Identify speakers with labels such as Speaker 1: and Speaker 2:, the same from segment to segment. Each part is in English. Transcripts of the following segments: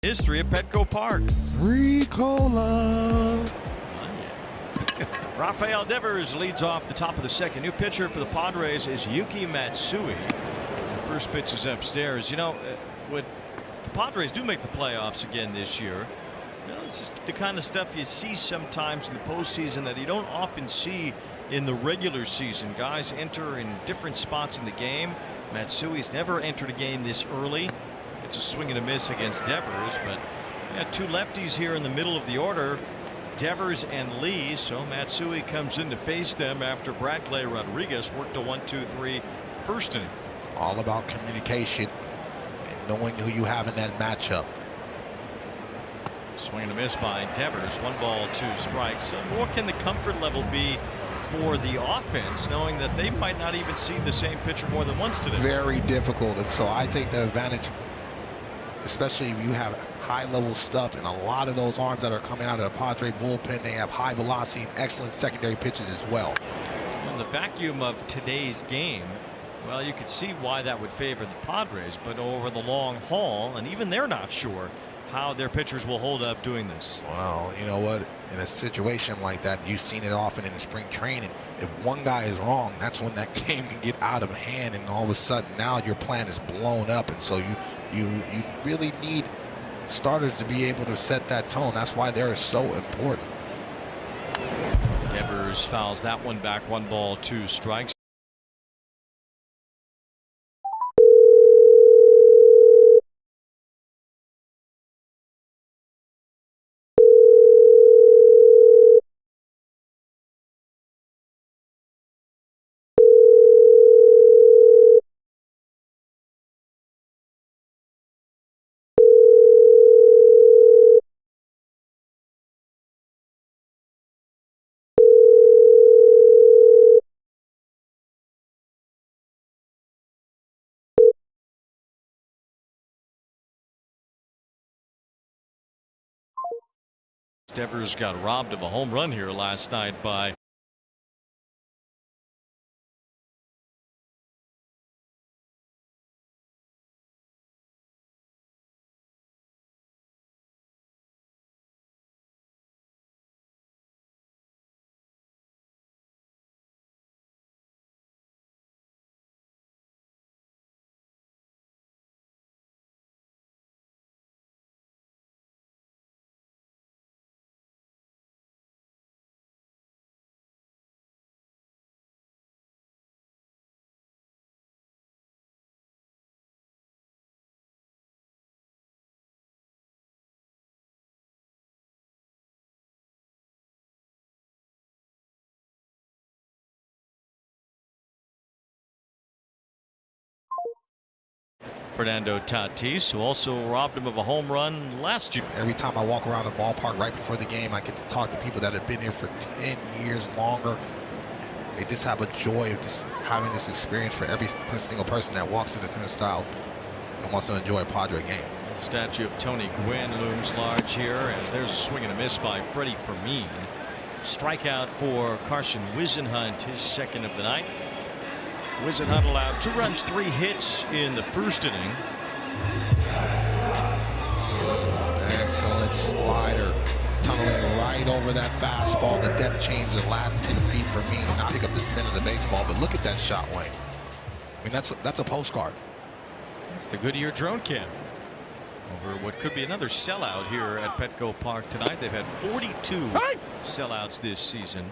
Speaker 1: history at Petco Park.
Speaker 2: Ricola.
Speaker 1: Rafael Devers leads off the top of the second. New pitcher for the Padres is Yuki Matsui. The first pitch is upstairs. You know, when the Padres do make the playoffs again this year, you know, this is the kind of stuff you see sometimes in the postseason that you don't often see in the regular season. Guys enter in different spots in the game. Matsui's never entered a game this early. It's a swing and a miss against Devers, but yeah, two lefties here in the middle of the order, Devers and Lee. So Matsui comes in to face them after Bradley Rodriguez worked a 1-2-3 first inning.
Speaker 2: All about communication and knowing who you have in that matchup.
Speaker 1: Swing and a miss by Devers. 1 ball, 2 strikes. So what can the comfort level be for the offense, knowing that they might not even see the same pitcher more than once today?
Speaker 2: Very difficult. And so I think the advantage, especially if you have high level stuff, and a lot of those arms that are coming out of the Padre bullpen, they have high velocity and excellent secondary pitches as well.
Speaker 1: In the vacuum of today's game, well, you could see why that would favor the Padres, but over the long haul, and even they're not sure how their pitchers will hold up doing this.
Speaker 2: Well, you know what? In a situation like that, you've seen it often in the spring training. If one guy is wrong, that's when that game can get out of hand, and all of a sudden now your plan is blown up. And so you really need starters to be able to set that tone. That's why they're so important.
Speaker 1: Devers fouls that one back. 1 ball, 2 strikes. Devers got robbed of a home run here last night by Fernando Tatis, who also robbed him of a home run last year.
Speaker 2: Every time I walk around the ballpark right before the game, I get to talk to people that have been here for 10 years longer. They just have a joy of just having this experience for every single person that walks into the turnstile and wants to enjoy a Padre game.
Speaker 1: The statue of Tony Gwynn looms large here as there's a swing and a miss by Freddie Fermin. Strikeout for Carson Whisenhunt, his second of the night. Whisenhunt allowed 2 runs, 3 hits in the first inning.
Speaker 2: Excellent slider, tunneling right over that fastball. The depth change the last 10 feet for me to not pick up the spin of the baseball. But look at that shot, Wayne. I mean, that's a postcard.
Speaker 1: It's the Goodyear drone cam over what could be another sellout here at Petco Park tonight. They've had 42 sellouts this season.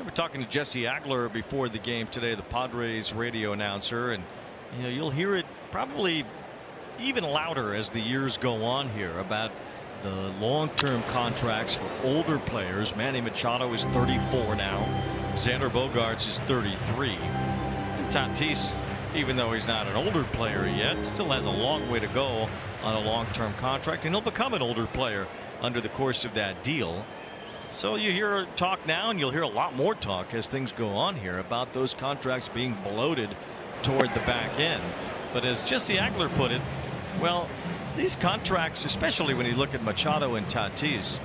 Speaker 1: We're talking to Jesse Agler before the game today, the Padres radio announcer, and you know, you'll hear it probably even louder as the years go on here about the long-term contracts for older players. Manny Machado is 34 now. Xander Bogaerts is 33. And Tatis, even though he's not an older player yet, still has a long way to go on a long-term contract, and he'll become an older player under the course of that deal. So you hear talk now, and you'll hear a lot more talk as things go on here about those contracts being bloated toward the back end. But as Jesse Agler put it, well, these contracts, especially when you look at Machado and Tatis,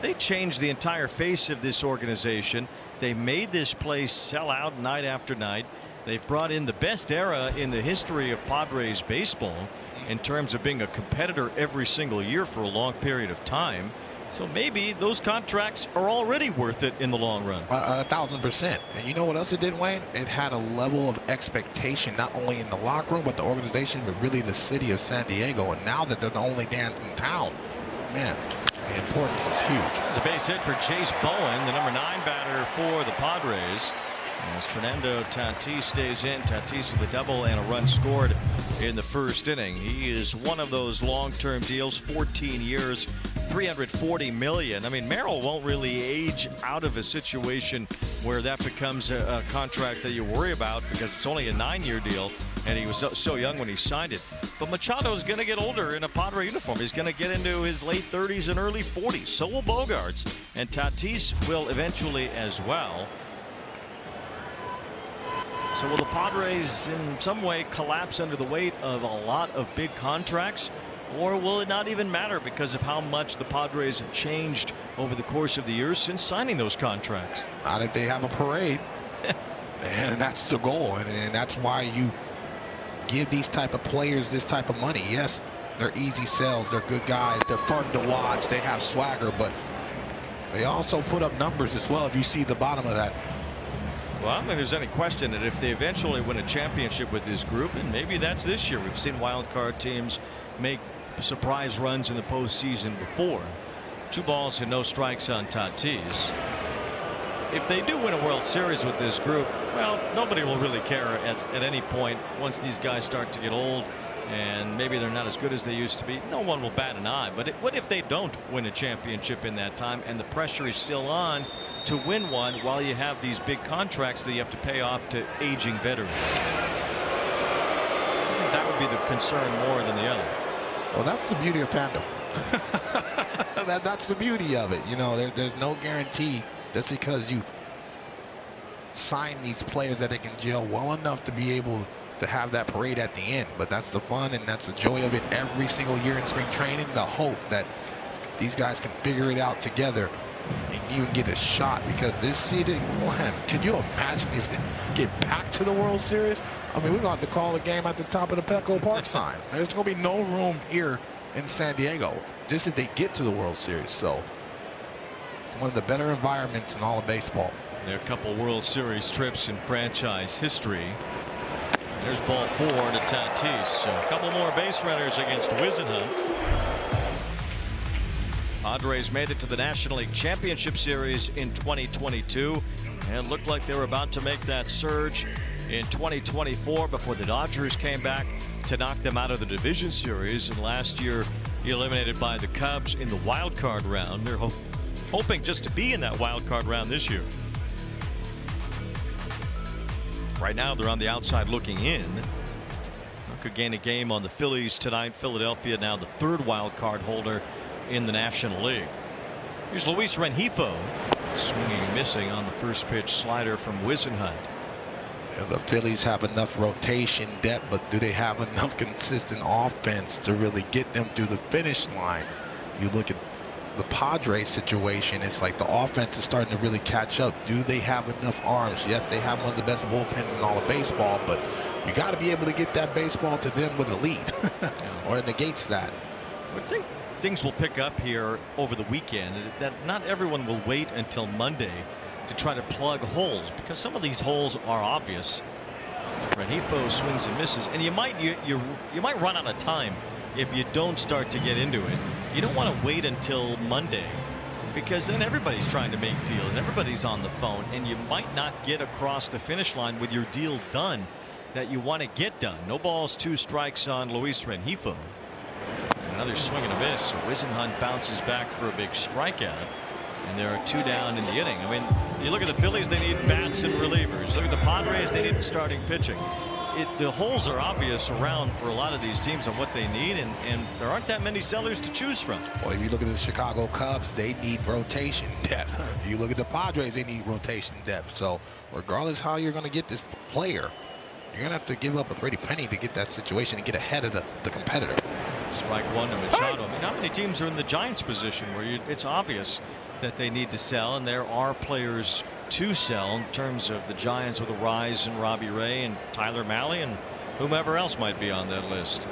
Speaker 1: they changed the entire face of this organization. They made this place sell out night after night. They've brought in the best era in the history of Padres baseball in terms of being a competitor every single year for a long period of time. So maybe those contracts are already worth it in the long run.
Speaker 2: 1,000%. And you know what else it did, Wayne? It had a level of expectation, not only in the locker room, but the organization, but really the city of San Diego. And now that they're the only dance in town, man, the importance is huge.
Speaker 1: It's a base hit for Chase Bowen, the number 9 batter for the Padres. As Fernando Tatis stays in, Tatis with a double and a run scored in the first inning. He is one of those long-term deals, 14 years, $340 million. I mean, Merrill won't really age out of a situation where that becomes a contract that you worry about because it's only a 9-year deal, and he was so young when he signed it. But Machado is going to get older in a Padre uniform. He's going to get into his late 30s and early 40s. So will Bogaerts, and Tatis will eventually as well. So will the Padres in some way collapse under the weight of a lot of big contracts, or will it not even matter because of how much the Padres have changed over the course of the years since signing those contracts?
Speaker 2: Not if they have a parade. And that's the goal, and that's why you give these type of players this type of money. Yes, they're easy sells, they're good guys, they're fun to watch, they have swagger, but they also put up numbers as well if you see the bottom of that.
Speaker 1: Well, I don't think there's any question that if they eventually win a championship with this group, and maybe that's this year, we've seen wild card teams make surprise runs in the postseason before. 2 balls and no strikes on Tatis. If they do win a World Series with this group, well, nobody will really care at any point once these guys start to get old and maybe they're not as good as they used to be. No one will bat an eye. But what if they don't win a championship in that time and the pressure is still on to win one while you have these big contracts that you have to pay off to aging veterans? I think that would be the concern more than the other.
Speaker 2: Well, that's the beauty of fandom. That's the beauty of it. You know, there's no guarantee just because you sign these players that they can gel well enough to be able to have that parade at the end. But that's the fun and that's the joy of it every single year in spring training. The hope that these guys can figure it out together and even get a shot, because this season, man, can you imagine if they get back to the World Series? I mean, we're going to have to call a game at the top of the Petco Park sign. There's going to be no room here in San Diego just if they get to the World Series. So it's one of the better environments in all of baseball.
Speaker 1: There are a couple World Series trips in franchise history. There's ball 4 to Tatis. So a couple more base runners against Whisenhunt. Padres made it to the National League Championship Series in 2022 and looked like they were about to make that surge in 2024 before the Dodgers came back to knock them out of the division series, and last year eliminated by the Cubs in the wild card round. They're hoping just to be in that wild card round this year. Right now they're on the outside looking in. Could gain a game on the Phillies tonight. Philadelphia now the 3rd wild card holder in the National League. Here's Luis Rengifo swinging and missing on the first pitch slider from Whisenhunt.
Speaker 2: The Phillies have enough rotation depth, but do they have enough consistent offense to really get them through the finish line? You look at the Padres situation, it's like the offense is starting to really catch up. Do they have enough arms? Yes, they have one of the best bullpens in all of baseball, but you got to be able to get that baseball to them with a lead or it negates that.
Speaker 1: I think things will pick up here over the weekend, that not everyone will wait until Monday to try to plug holes, because some of these holes are obvious. Rengifo swings and misses, and you might run out of time if you don't start to get into it. You don't want to wait until Monday, because then everybody's trying to make deals and everybody's on the phone, and you might not get across the finish line with your deal done that you want to get done. No balls, 2 strikes on Luis Rengifo. Another swing and a miss. So Whisenhunt bounces back for a big strikeout, and there are 2 down in the inning. I mean, you look at the Phillies, they need bats and relievers. Look at the Padres, they need starting pitching. The holes are obvious around for a lot of these teams on what they need, and there aren't that many sellers to choose from.
Speaker 2: Well, if you look at the Chicago Cubs, they need rotation depth. You look at the Padres, they need rotation depth. So regardless how you're going to get this player, you're going to have to give up a pretty penny to get that situation and get ahead of the competitor.
Speaker 1: Strike 1 to Machado. I mean, how many teams are in the Giants position where it's obvious that they need to sell, and there are players to sell in terms of the Giants with a rise in Robbie Ray and Tyler Mahle and whomever else might be on that list.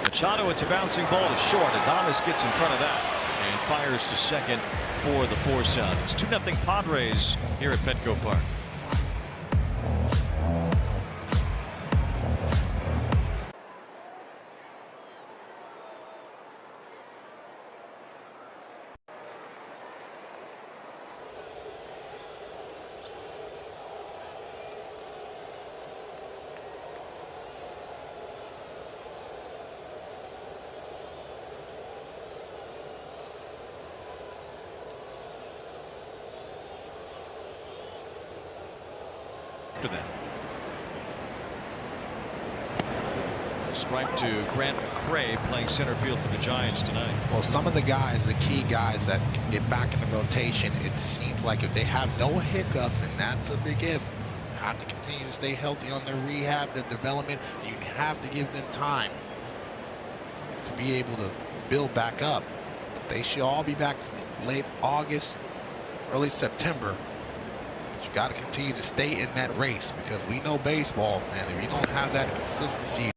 Speaker 1: Machado, it's a bouncing ball to short. Adames gets in front of that and fires to second for the force out. It's 2-0 Padres here at Petco Park. That. Strike to Grant McCray playing center field for the Giants tonight.
Speaker 2: Well, some of the guys, the key guys that get back in the rotation, it seems like if they have no hiccups, and that's a big if, have to continue to stay healthy on their rehab, their development, and you have to give them time to be able to build back up. They should all be back late August, early September. You got to continue to stay in that race because we know baseball, man. If you don't have that consistency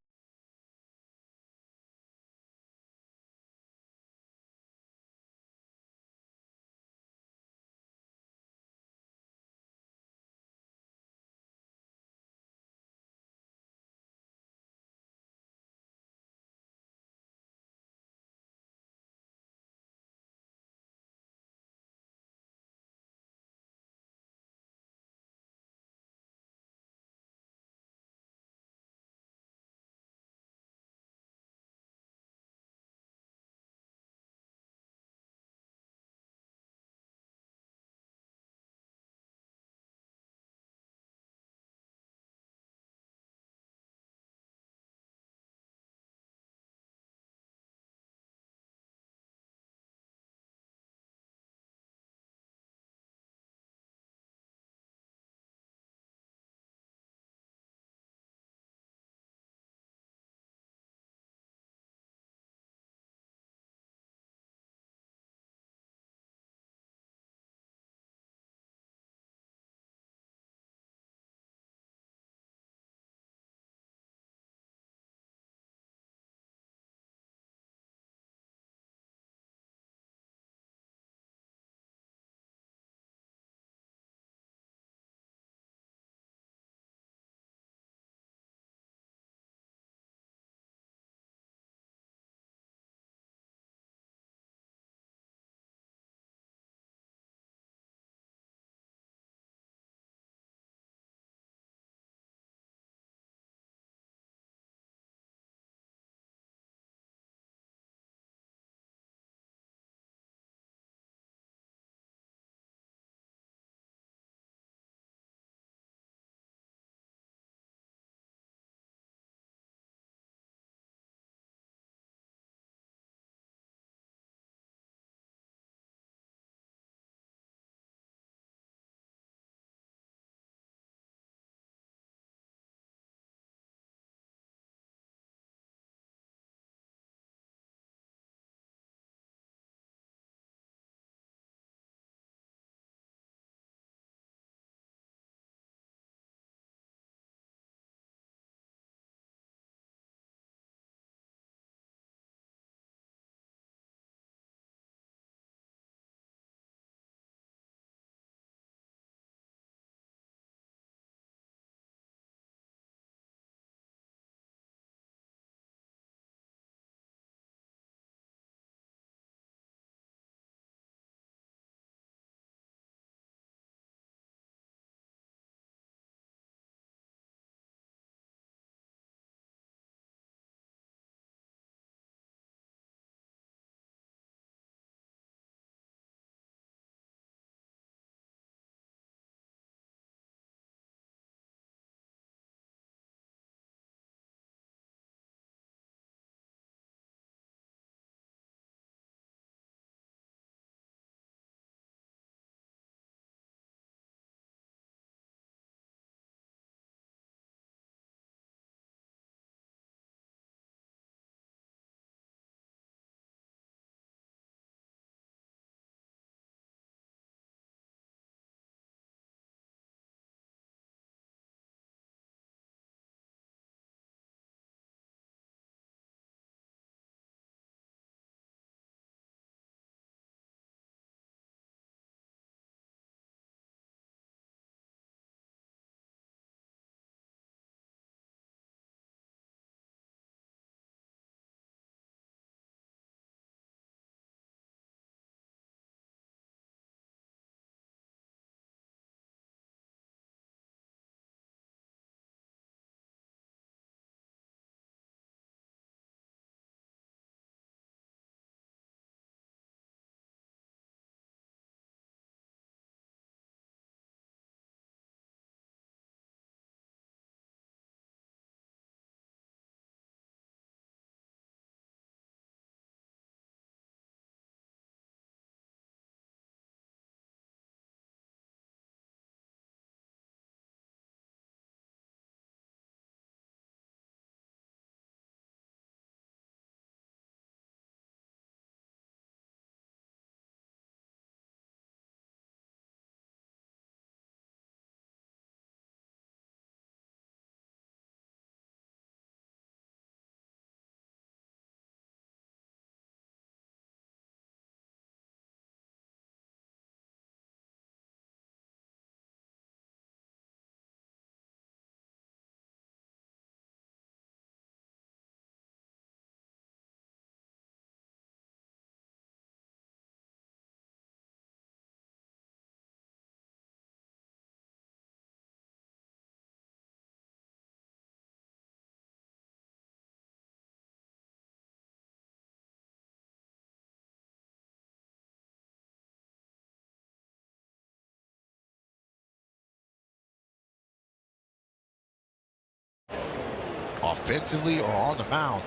Speaker 2: defensively or on the mound.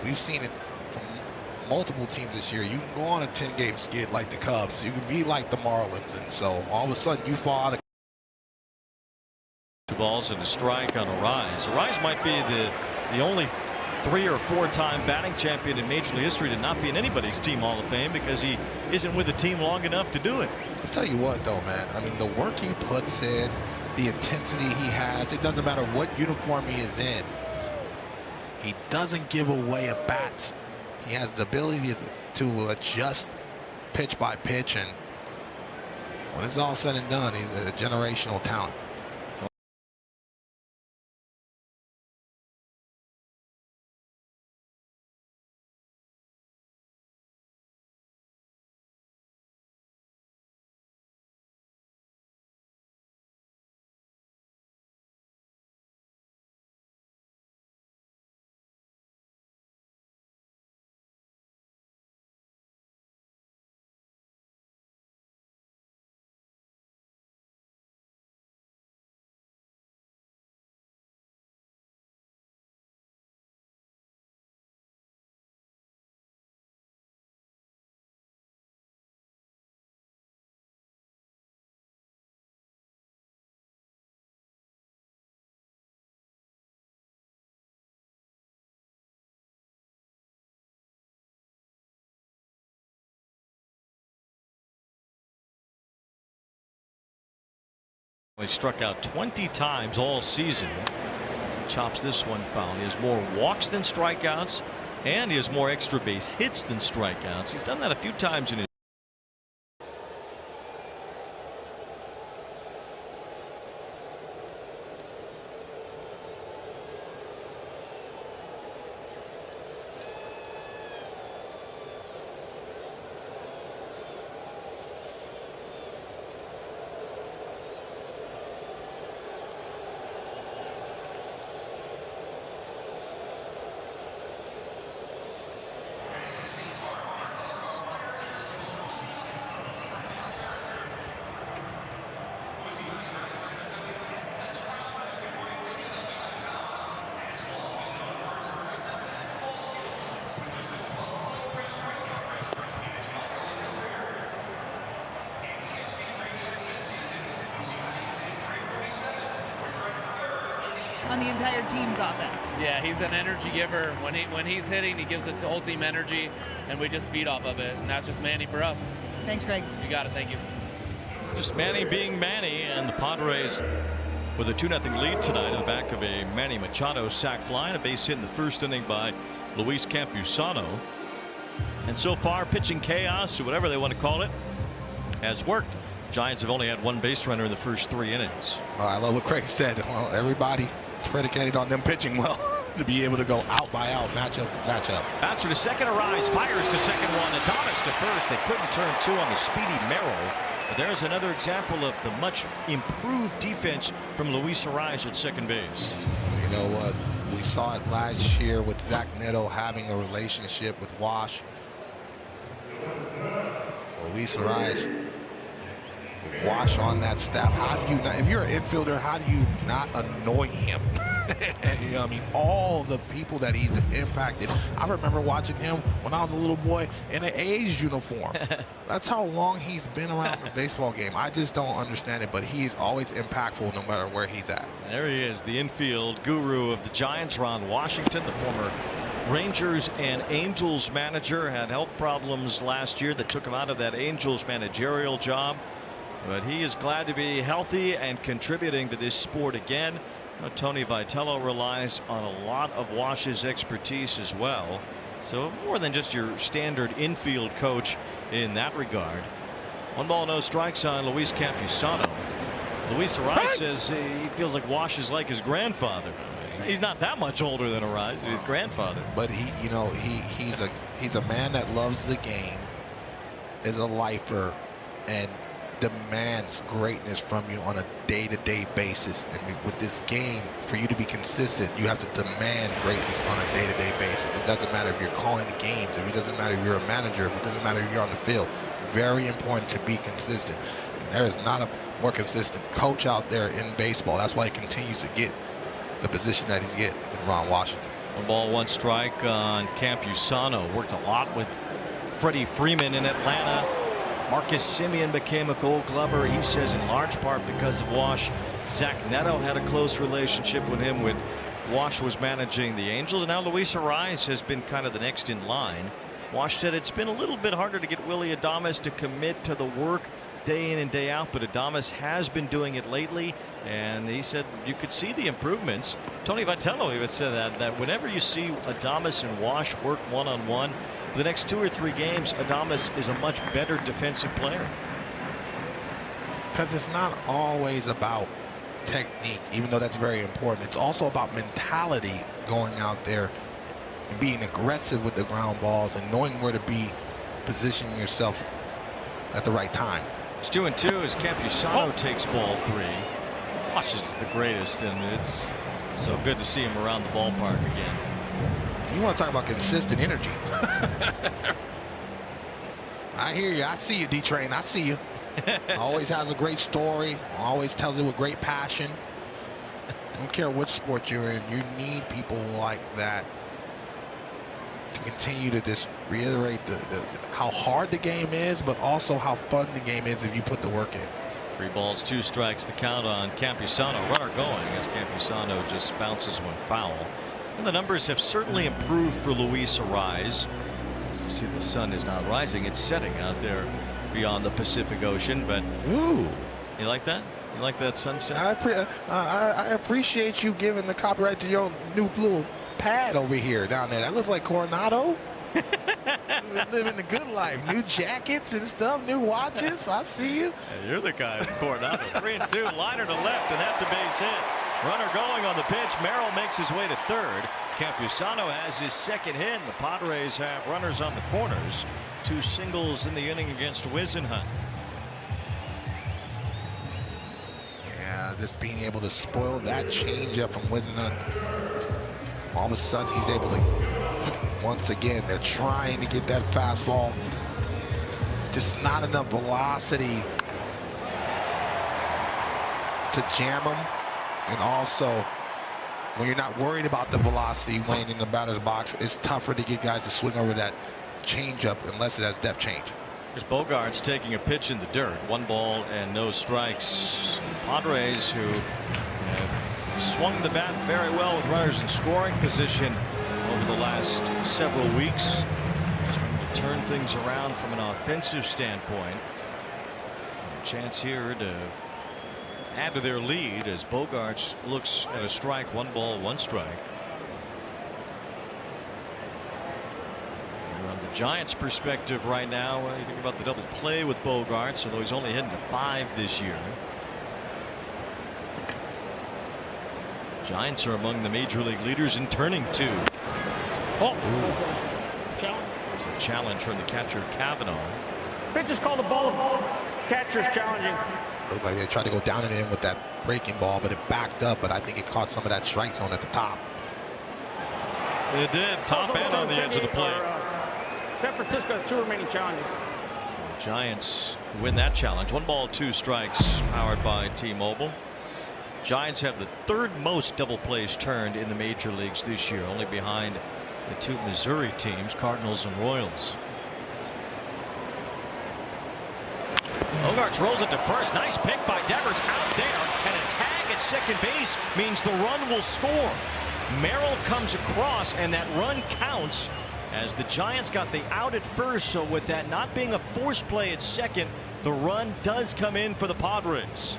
Speaker 2: We've seen it from multiple teams this year. You can go on a 10-game skid like the Cubs. You can be like the Marlins. And so all of a sudden you fall out of
Speaker 1: 2 balls and a strike on Arraez. Arraez might be the only 3 or 4-time batting champion in Major League history to not be in anybody's team Hall of Fame because he isn't with the team long enough to do it.
Speaker 2: I'll tell you what, though, man. I mean, the work he puts in, the intensity he has, it doesn't matter what uniform he is in. He doesn't give away a bat. He has the ability to adjust pitch by pitch, and when it's all said and done, he's a generational talent.
Speaker 1: He struck out 20 times all season. He chops this one foul. He has more walks than strikeouts, and he has more extra base hits than strikeouts. He's done that a few times in his
Speaker 3: on the entire team's offense.
Speaker 4: Yeah, he's an energy giver. When he's hitting, he gives it to whole team energy, and we just feed off of it. And that's just Manny for us.
Speaker 3: Thanks, Greg.
Speaker 4: You got it. Thank you.
Speaker 1: just Manny being Manny, and the Padres with a 2-0 lead tonight in the back of a Manny Machado sac fly and a base hit in the first inning by Luis Campusano. And so far, pitching chaos, or whatever they want to call it, has worked. Giants have only had 1 base runner in the first 3 innings.
Speaker 2: Well, I love what Craig said. Well, everybody is predicated on them pitching well to be able to go out by out, matchup.
Speaker 1: Bouncer to second, Arraez fires to second one. Adames to first. They couldn't turn 2 on the speedy Merrill. But there's another example of the much improved defense from Luis Arraez at second base.
Speaker 2: You know what? We saw it last year with Zach Neto having a relationship with Wash. Luis Arraez, Wash on that staff. How do you not, if you're an infielder, how do you not annoy him? You know, I mean, all the people that he's impacted. I remember watching him when I was a little boy in an A's uniform. That's how long he's been around the baseball game. I just don't understand it, but he's always impactful no matter where he's at.
Speaker 1: There he is, the infield guru of the Giants, Ron Washington, the former Rangers and Angels manager. Had health problems last year that took him out of that Angels managerial job. But he is glad to be healthy and contributing to this sport again. Tony Vitello relies on a lot of Wash's expertise as well. So more than just your standard infield coach in that regard. 1 ball, no strikes on Luis Campusano. Luis Arraez says he feels like Wash is like his grandfather. He's not that much older than Arraez, his grandfather.
Speaker 2: But he's a man that loves the game, is a lifer, and demands greatness from you on a day-to-day basis. And with this game, for you to be consistent, you have to demand greatness on a day-to-day basis. It doesn't matter if you're calling the games, it doesn't matter if you're a manager, it doesn't matter if you're on the field. Very important to be consistent. And there is not a more consistent coach out there in baseball. That's why he continues to get the position that he's getting in Ron Washington.
Speaker 1: 1 ball, 1 strike on Campusano. Worked a lot with Freddie Freeman in Atlanta. Marcus Semien became a Gold Glover. He says in large part because of Wash. Zach Neto had a close relationship with him when Wash was managing the Angels, and now Luis Arraez has been kind of the next in line. Wash said it's been a little bit harder to get Willy Adames to commit to the work day in and day out, but Adames has been doing it lately, and he said you could see the improvements. Tony Vitello even said that whenever you see Adames and Wash work one-on-one, for the next 2 or 3 games, Adames is a much better defensive player.
Speaker 2: Because it's not always about technique, even though that's very important. It's also about mentality, going out there and being aggressive with the ground balls and knowing where to be, positioning yourself at the right time.
Speaker 1: It's 2-2 as Campusano takes ball 3. Wash is the greatest, and it's so good to see him around the ballpark again.
Speaker 2: You want to talk about consistent energy. I hear you. I see you, D-Train. I see you. Always has a great story. Always tells it with great passion. I don't care what sport you're in. You need people like that to continue to just reiterate how hard the game is, but also how fun the game is if you put the work in.
Speaker 1: 3 balls, 2 strikes, the count on Campusano. Runner going as Campusano just bounces one foul. And the numbers have certainly improved for Luis Arraez. As you see, the sun is not rising. It's setting out there beyond the Pacific Ocean. But
Speaker 2: ooh,
Speaker 1: you like that? You like that sunset?
Speaker 2: I appreciate you giving the copyright to your new little pad over here down there. That looks like Coronado. Living the good life. New jackets and stuff, new watches. I see you.
Speaker 1: Yeah, you're the guy with Coronado. 3-2, liner to left, and that's a base hit. Runner going on the pitch. Merrill makes his way to third. Campusano has his second hit. The Padres have runners on the corners. 2 singles in the inning against Whisenhunt.
Speaker 2: Yeah, just being able to spoil that changeup from Whisenhunt. All of a sudden, he's able to. Once again, they're trying to get that fastball. Just not enough velocity to jam him. And also, when you're not worried about the velocity weighing in the batter's box, it's tougher to get guys to swing over that changeup unless it has depth change.
Speaker 1: Here's Bogaerts taking a pitch in the dirt. 1 ball and no strikes. Padres, who have swung the bat very well with runners in scoring position over the last several weeks, trying to turn things around from an offensive standpoint. A chance here to add to their lead as Bogaerts looks at a strike. 1 ball, 1 strike. From the Giants' perspective right now, you think about the double play with Bogaerts, although he's only hitting to 5 this year. Giants are among the major league leaders in turning 2. Oh, it's a challenge from the catcher Cavanaugh.
Speaker 5: Pitch is called a ball. Catcher's challenging.
Speaker 2: Looked like they tried to go down and in with that breaking ball, but it backed up. But I think it caught some of that strike zone at the top.
Speaker 1: It did. Top end on the edge of the plate.
Speaker 5: San Francisco has 2 remaining challenges.
Speaker 1: So the Giants win that challenge. 1 ball, 2 strikes, powered by T-Mobile. Giants have the 3rd most double plays turned in the major leagues this year, only behind the 2 Missouri teams, Cardinals and Royals. Bogaerts rolls it to first. Nice pick by Devers out there, and a tag at second base means the run will score. Merrill comes across, and that run counts as the Giants got the out at first. So with that not being a force play at second, the run does come in for the Padres.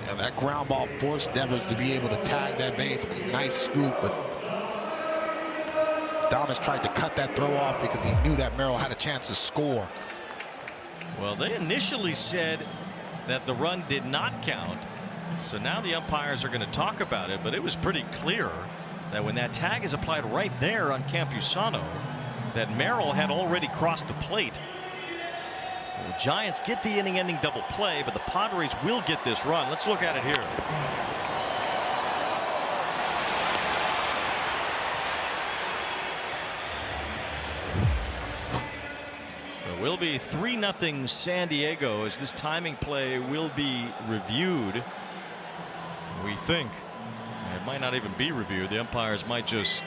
Speaker 2: And that ground ball forced Devers to be able to tag that base. Nice scoop, but Adames tried to cut that throw off because he knew that Merrill had a chance to score.
Speaker 1: Well, they initially said that the run did not count. So now the umpires are going to talk about it, but it was pretty clear that when that tag is applied right there on Campusano, that Merrill had already crossed the plate. So the Giants get the inning-ending double play, but the Padres will get this run. Let's look at it here. So it will be 3-0 San Diego as this timing play will be reviewed. We think. might not even be reviewed. The umpires might just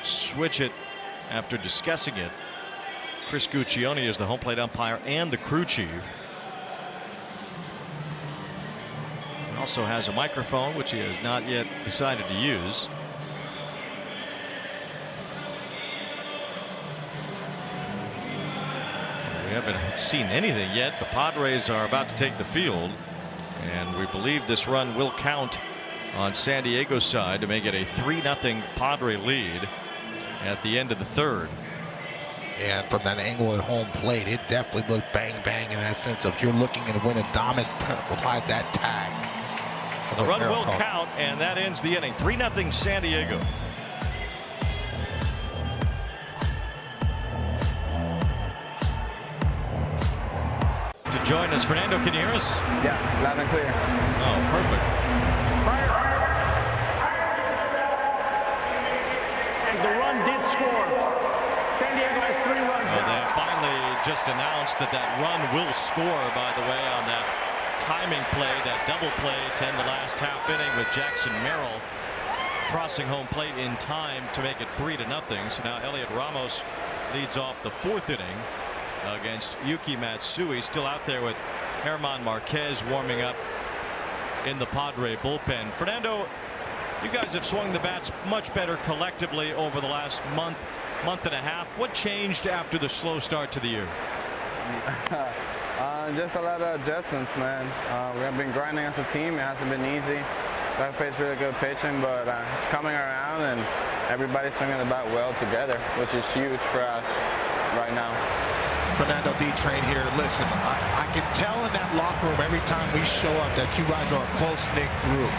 Speaker 1: switch it after discussing it. Chris Guccione is the home plate umpire and the crew chief. He also has a microphone, which he has not yet decided to use. We haven't seen anything yet. The Padres are about to take the field, and we believe this run will count on San Diego's side to make it a 3-0 Padre lead at the end of the third.
Speaker 2: And from that angle at home plate, it definitely looked bang bang in that sense of you're looking at when Adames applies that tag.
Speaker 1: The run will count, and that ends the inning. 3-0 San Diego. To join us, Fernando, can you hear us?
Speaker 6: Yeah, loud and clear.
Speaker 1: Oh, perfect.
Speaker 5: And the run did score. San Diego has 3 runs.
Speaker 1: They finally just announced that run will score, by the way, on that timing play, that double play to end the last half inning with Jackson Merrill crossing home plate in time to make it 3-0. So now Elliot Ramos leads off the 4th inning against Yuki Matsui, still out there with German Marquez warming up in the Padre bullpen. Fernando, you guys have swung the bats much better collectively over the last month and a half. What changed after the slow start to the year?
Speaker 6: Just a lot of adjustments, man. We have been grinding as a team. It hasn't been easy. We have faced really good pitching, but it's coming around, and everybody's swinging the bat well together, which is huge for us right now.
Speaker 2: Fernando D-Train here. Listen, I can tell in that locker room every time we show up that you guys are a close-knit group.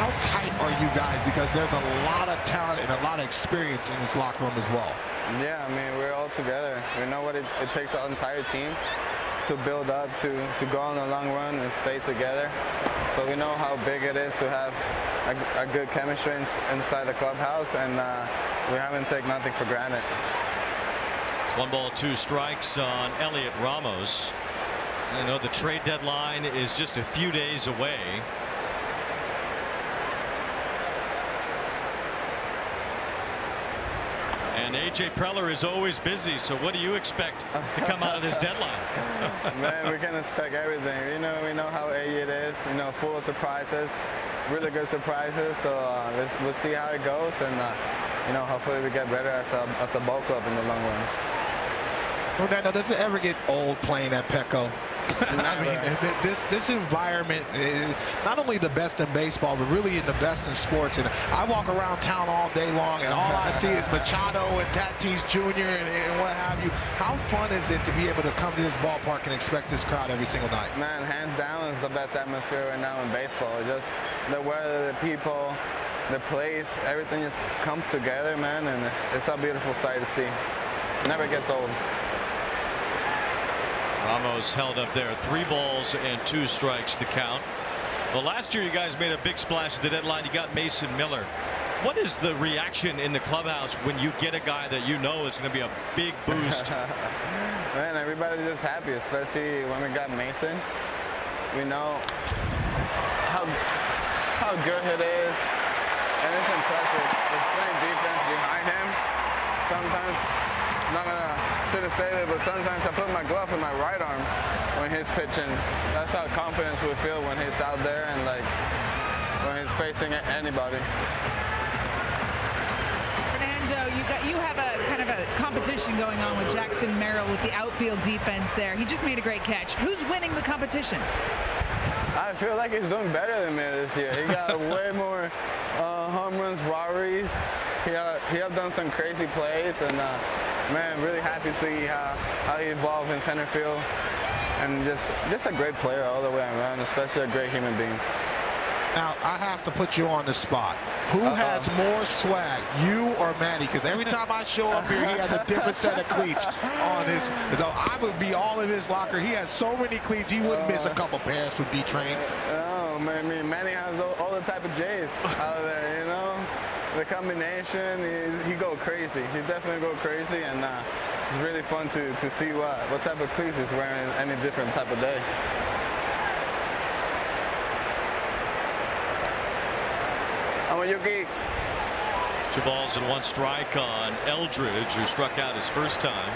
Speaker 2: How tight are you guys? Because there's a lot of talent and a lot of experience in this locker room as well.
Speaker 6: Yeah, I mean, we're all together. We know what it takes our entire team to build up, to go on a long run and stay together. So we know how big it is to have a good chemistry inside the clubhouse, and we haven't taken nothing for granted.
Speaker 1: It's 1 ball, 2 strikes on Elliot Ramos. You know, the trade deadline is just a few days away. And A.J. Preller is always busy, so what do you expect to come out of this deadline?
Speaker 6: Man, we can expect everything. You know, we know how A.J. is, you know, full of surprises, really good surprises. So we'll see how it goes, and, you know, hopefully we get better as a ball club in the long run.
Speaker 2: Fernando, does it ever get old playing at Petco? I mean, this environment is not only the best in baseball, but really in the best in sports. And I walk around town all day long, and all I see is Machado and Tatis Jr. and what have you. How fun is it to be able to come to this ballpark and expect this crowd every single night?
Speaker 6: Man, hands down, is the best atmosphere right now in baseball. Just the weather, the people, the place, everything just comes together, man, and it's a beautiful sight to see. Never gets old.
Speaker 1: Ramos held up there. 3 balls and 2 strikes the count. Well, last year you guys made a big splash at the deadline. You got Mason Miller. What is the reaction in the clubhouse when you get a guy that you know is going to be a big boost?
Speaker 6: Man, everybody's just happy, especially when we got Mason. We know how good it is, and it's impressive. There's playing defense behind him. Sometimes, shouldn't say that, but sometimes I put my glove in my right arm when he's pitching. That's how confidence we feel when he's out there and like when he's facing anybody.
Speaker 3: Fernando, you have a kind of a competition going on with Jackson Merrill with the outfield defense there. He just made a great catch. Who's winning the competition?
Speaker 6: I feel like he's doing better than me this year. He got way more home runs, robberies. He have done some crazy plays, and man, really happy to see how he evolved in center field, and just a great player all the way around, especially a great human being.
Speaker 2: Now, I have to put you on the spot. Who has more swag, you or Manny? Because every time I show up here, he has a different set of cleats on his. So I would be all in his locker. He has so many cleats, he wouldn't miss a couple pairs from D-Train.
Speaker 6: Oh, I mean, Manny has all the type of J's out there, you know? The combination, he go crazy. He definitely go crazy, and it's really fun to see what type of cleats he's wearing any different type of day. I'm a Yuki.
Speaker 1: 2 balls and 1 strike on Eldridge, who struck out his first time.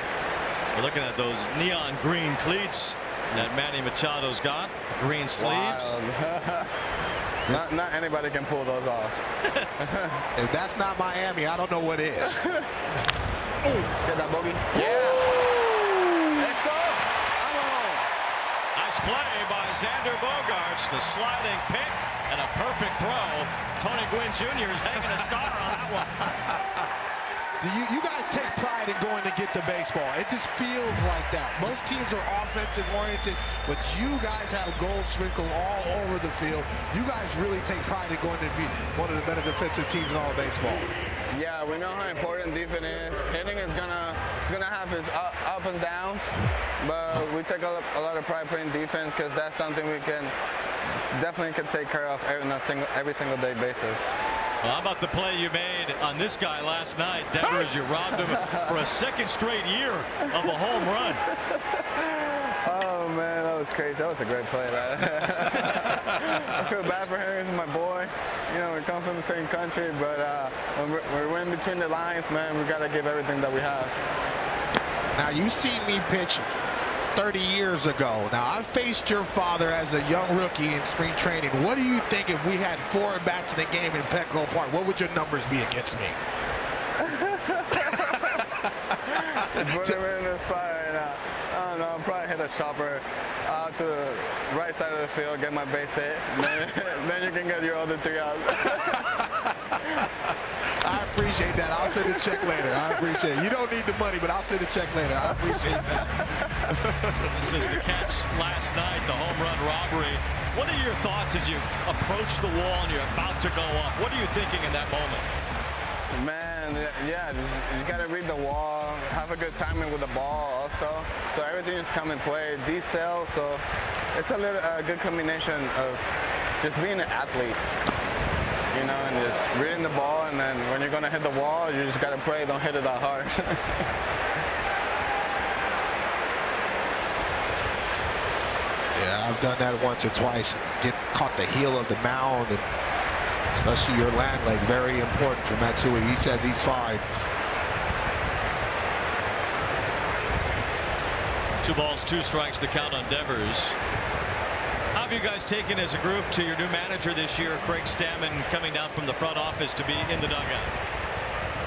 Speaker 1: We're looking at those neon green cleats that Manny Machado's got, the green sleeves.
Speaker 6: Not anybody can pull those off.
Speaker 2: If that's not Miami, I don't know what is.
Speaker 6: Get that bogey. Yeah. That's up.
Speaker 1: Nice play by Xander Bogaerts, the sliding pick and a perfect throw. Tony Gwynn Jr. is hanging a star on that one.
Speaker 2: You guys take pride in going to get the baseball. It just feels like that. Most teams are offensive oriented, but you guys have gold sprinkled all over the field. You guys really take pride in going to be one of the better defensive teams in all of baseball.
Speaker 6: Yeah, we know how important defense is. Hitting is gonna have its up and downs, but we take a lot of pride playing defense because that's something we can definitely take care of every single day basis.
Speaker 1: Well, how about the play you made on this guy last night, Devers? You robbed him for a 2nd straight year of a home run.
Speaker 6: Oh man, that was crazy. That was a great play. I feel bad for him. He's my boy. You know, we come from the same country, but when we're in between the lines, man, we got to give everything that we have.
Speaker 2: Now, you see me pitch 30 years ago. Now, I faced your father as a young rookie in spring training. What do you think if we had 4 at-bats in the game in Petco Park? What would your numbers be against me?
Speaker 6: Put him in the spot right now. I don't know. I'll probably hit a chopper out to the right side of the field, get my base hit, and then you can get your other 3 outs.
Speaker 2: I appreciate that. I'll send a check later. I appreciate it. You don't need the money, but I'll send a check later. I appreciate that.
Speaker 1: This is the catch last night, the home run robbery. What are your thoughts as you approach the wall and you're about to go up? What are you thinking in that moment?
Speaker 6: Man, yeah, you got to read the wall, have a good timing with the ball also. So everything is come in play, decel, so it's a good combination of just being an athlete, you know, and just reading the ball, and then when you're going to hit the wall, you just got to pray, don't hit it that hard.
Speaker 2: Yeah, I've done that once or twice. Get caught the heel of the mound, and especially your land leg, very important for Matsui. He says he's fine.
Speaker 1: 2 balls, 2 strikes, the count on Devers. How have you guys taken as a group to your new manager this year, Craig Stammen, coming down from the front office to be in the dugout?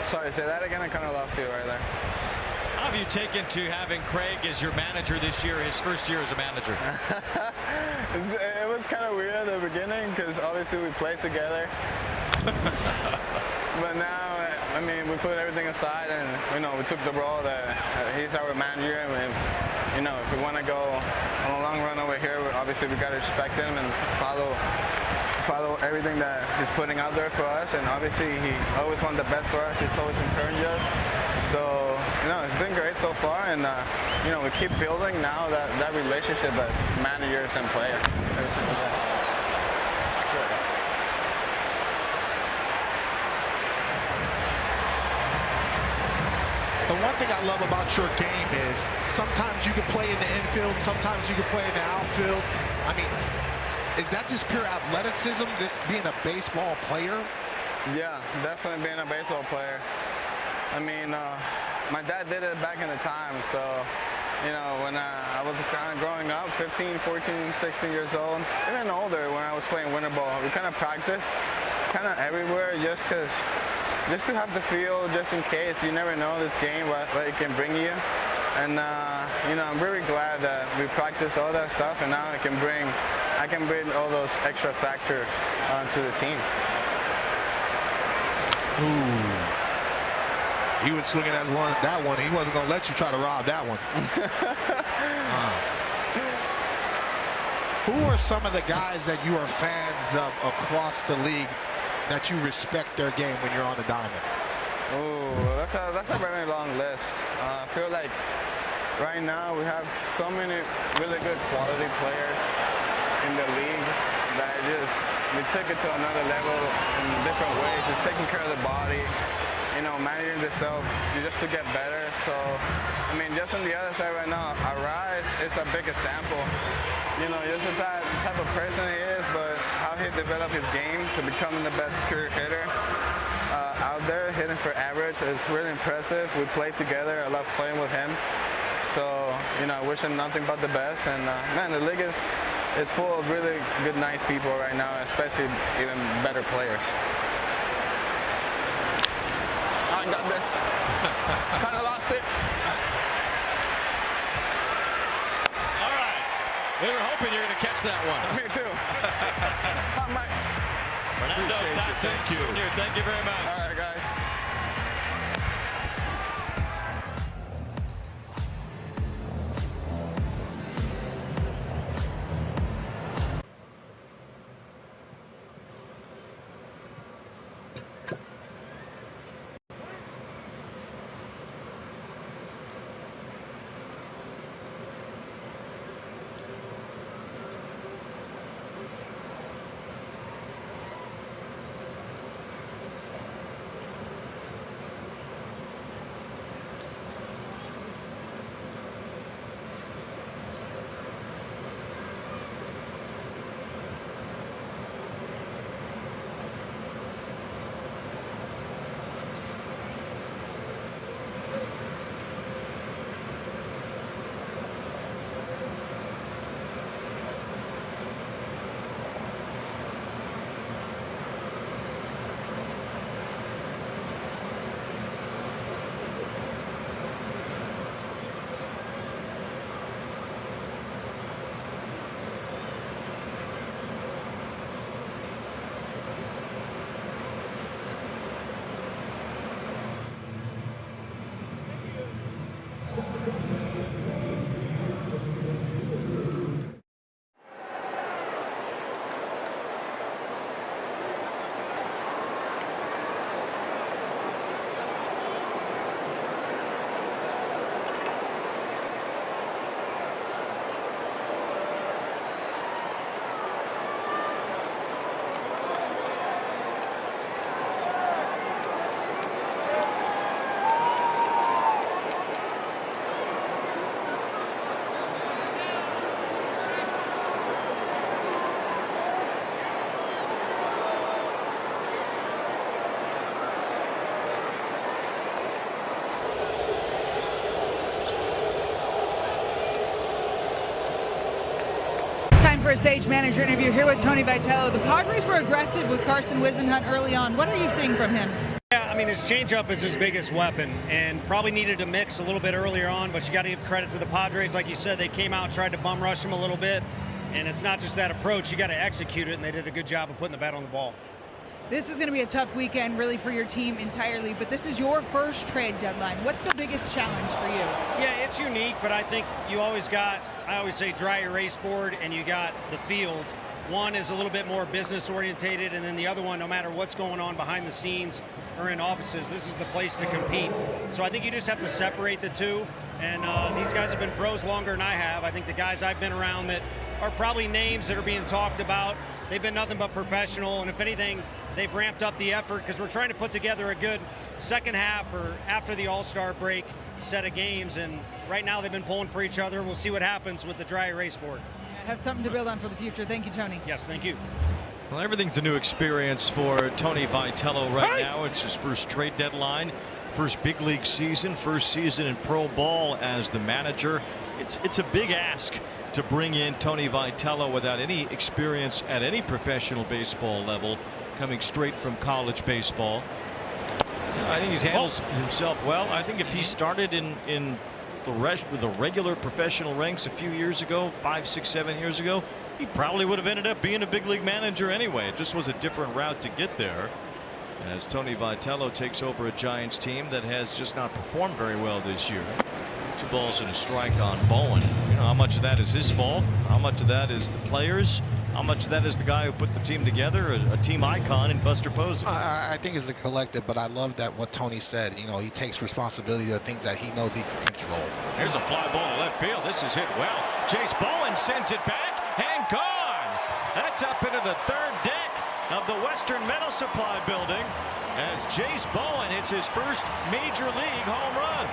Speaker 6: Sorry, say that again. I kind of lost you right there.
Speaker 1: How have you taken to having Craig as your manager this year, his first year as a manager?
Speaker 6: It was kind of weird at the beginning because obviously we played together. But now, I mean, we put everything aside and, you know, we took the role that he's our manager. And, you know, if we want to go on a long run over here, obviously we got to respect him and follow everything that he's putting out there for us. And obviously he always wants the best for us. He's always encouraged us. So, you know, it's been great so far. And, you know, we keep building now that relationship as managers and players every single day.
Speaker 2: The one thing I love about your game is sometimes you can play in the infield, sometimes you can play in the outfield. I mean, is that just pure athleticism, this being a baseball player?
Speaker 6: Yeah, definitely being a baseball player. I mean, my dad did it back in the time, so, you know, when I was kind of growing up, 15, 14, 16 years old, even older when I was playing winter ball, we kind of practiced kind of everywhere just to have the feel, just in case. You never know this game, what it can bring you. And, you know, I'm really glad that we practiced all that stuff, and now I can bring all those extra factor to the team.
Speaker 2: Ooh. He was swinging at that one. He wasn't going to let you try to rob that one. Who are some of the guys that you are fans of across the league that you respect their game when you're on the diamond?
Speaker 6: Oh, that's a very long list. I feel like right now we have so many really good quality players in the league that we took it to another level in different ways. Just taking care of the body, you know, managing yourself just to get better. So, I mean, just on the other side right now, Arraez it's a big example. You know, just the type of person he is, but how he developed his game to becoming the best career hitter out there, hitting for average is really impressive. We play together. I love playing with him. So, you know, I wish him nothing but the best. And, man, the league is full of really good, nice people right now, especially even better players. I got this. Kind of lost it.
Speaker 1: All right. We were hoping you were going to catch that one.
Speaker 6: Me too.
Speaker 1: Fernando Tatis Jr., thank you very much.
Speaker 6: All right, guys.
Speaker 3: For a Sage Manager interview here with Tony Vitello. The Padres were aggressive with Carson Whisenhunt early on. What are you seeing from him?
Speaker 7: Yeah, I mean, his changeup is his biggest weapon, and probably needed to mix a little bit earlier on, but you got to give credit to the Padres. Like you said, they came out and tried to bum rush him a little bit, and it's not just that approach. You got to execute it, and they did a good job of putting the bat on the ball.
Speaker 3: This is going to be a tough weekend, really, for your team entirely, but this is your first trade deadline. What's the biggest challenge for you?
Speaker 7: Yeah, it's unique, but I think you always got, I always say dry erase board, and you got the field. One is a little bit more business orientated, and then the other one, no matter what's going on behind the scenes or in offices, this is the place to compete. So I think you just have to separate the two, and these guys have been pros longer than I have. I think the guys I've been around that are probably names that are being talked about, they've been nothing but professional, and if anything, they've ramped up the effort because we're trying to put together a good second half or after the All-Star break set of games, and right now they've been pulling for each other. We'll see what happens with the dry erase board.
Speaker 3: Have something to build on for the future. Thank you, Tony.
Speaker 7: Yes, thank you.
Speaker 1: Well, everything's a new experience for Tony Vitello right now. It's his first trade deadline, first big league season, first season in pro ball as the manager. It's a big ask to bring in Tony Vitello without any experience at any professional baseball level, coming straight from college baseball. I think he's handled himself well. I think if he started in the regular professional ranks a few years ago, 5, 6, 7 years ago, he probably would have ended up being a big league manager anyway. It just was a different route to get there, as Tony Vitello takes over a Giants team that has just not performed very well this year. 2 balls and a strike on Bowen. You know, how much of that is his fault? How much of that is the players? How much of that is the guy who put the team together, a team icon in Buster Posey?
Speaker 2: I think it's a collective, but I love that what Tony said. You know, he takes responsibility of things that he knows he can control.
Speaker 1: Here's a fly ball to left field. This is hit well. Chase Bowen sends it back and gone. That's up into the third deck of the Western Metal Supply building as Chase Bowen hits his first major league home run.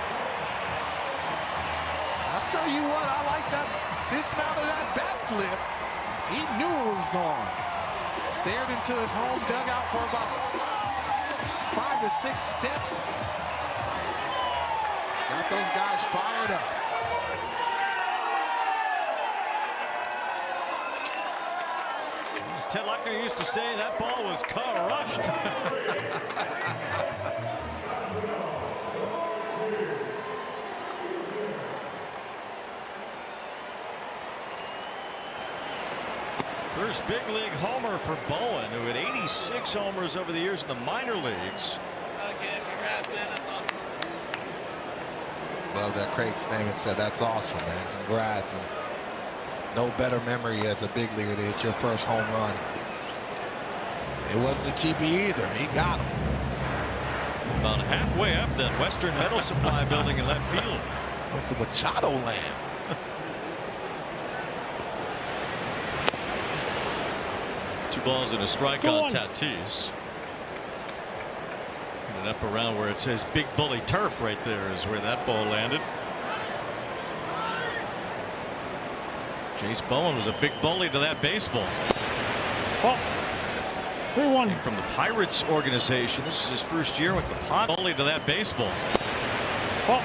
Speaker 2: tell you what, I like that dismount of that bat flip. He knew it was gone. Stared into his home dugout for about 5 to 6 steps. Got those guys fired up.
Speaker 1: As Ted Luckner used to say, that ball was crushed. First big league homer for Bowen, who had 86 homers over the years in the minor leagues.
Speaker 4: Again, congrats, man. That's awesome.
Speaker 2: Love that Craig Stammen said, that's awesome, man. Congrats. And no better memory as a big leaguer to hit your first home run. It wasn't a cheapie either. He got him.
Speaker 1: About halfway up that Western Metal Supply building in left field.
Speaker 2: Went to Machado land.
Speaker 1: Two balls and a strike on Tatis. And up around where it says Big Bully Turf right there is where that ball landed. Jace Bowen was a big bully to that baseball.
Speaker 5: Oh, 3-1.
Speaker 1: From the Pirates organization. This is his first year with the Padres. Bully to that baseball.
Speaker 5: Oh,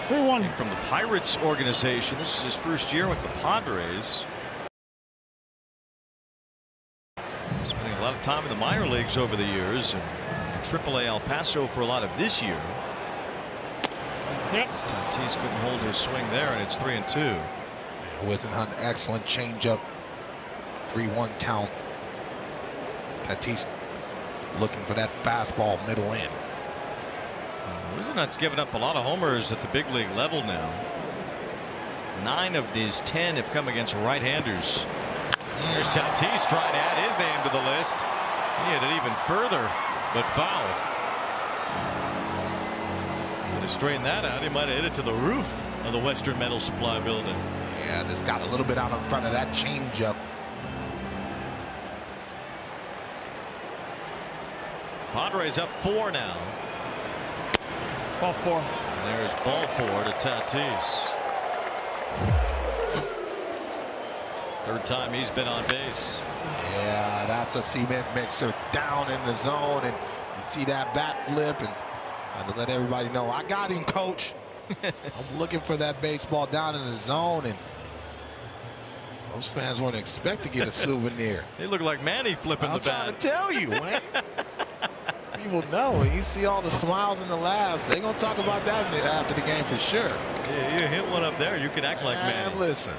Speaker 5: 3-1.
Speaker 1: From the Pirates organization. This is his first year with the Padres. Spending a lot of time in the minor leagues over the years. And AAA El Paso for a lot of this year.
Speaker 5: Yep.
Speaker 1: Tatis couldn't hold his swing there, and it's 3-2.
Speaker 2: Whisenhunt, excellent changeup. 3-1 count. Tatis looking for that fastball middle in.
Speaker 1: Whisenhunt's given up a lot of homers at the big league level now. 9 of these 10 have come against right-handers. Here's Tatis trying to add his name to the list. He hit it even further, but foul. To straighten that out, he might have hit it to the roof of the Western Metal Supply building.
Speaker 2: Yeah, this got a little bit out in front of that changeup.
Speaker 1: Padres up 4 now.
Speaker 5: Ball 4.
Speaker 1: And there's ball 4 to Tatis. Third time he's been on base.
Speaker 2: Yeah, that's a cement mixer down in the zone, and you see that bat flip, and to let everybody know, I got him, coach. I'm looking for that baseball down in the zone, and those fans weren't expecting to get a souvenir.
Speaker 1: They look like Manny flipping the bat.
Speaker 2: I'm trying to tell you, man. People know, and you see all the smiles and the laughs. They're going to talk about that after the game for sure.
Speaker 1: Yeah, you hit one up there, you can act like Manny.
Speaker 2: Listen,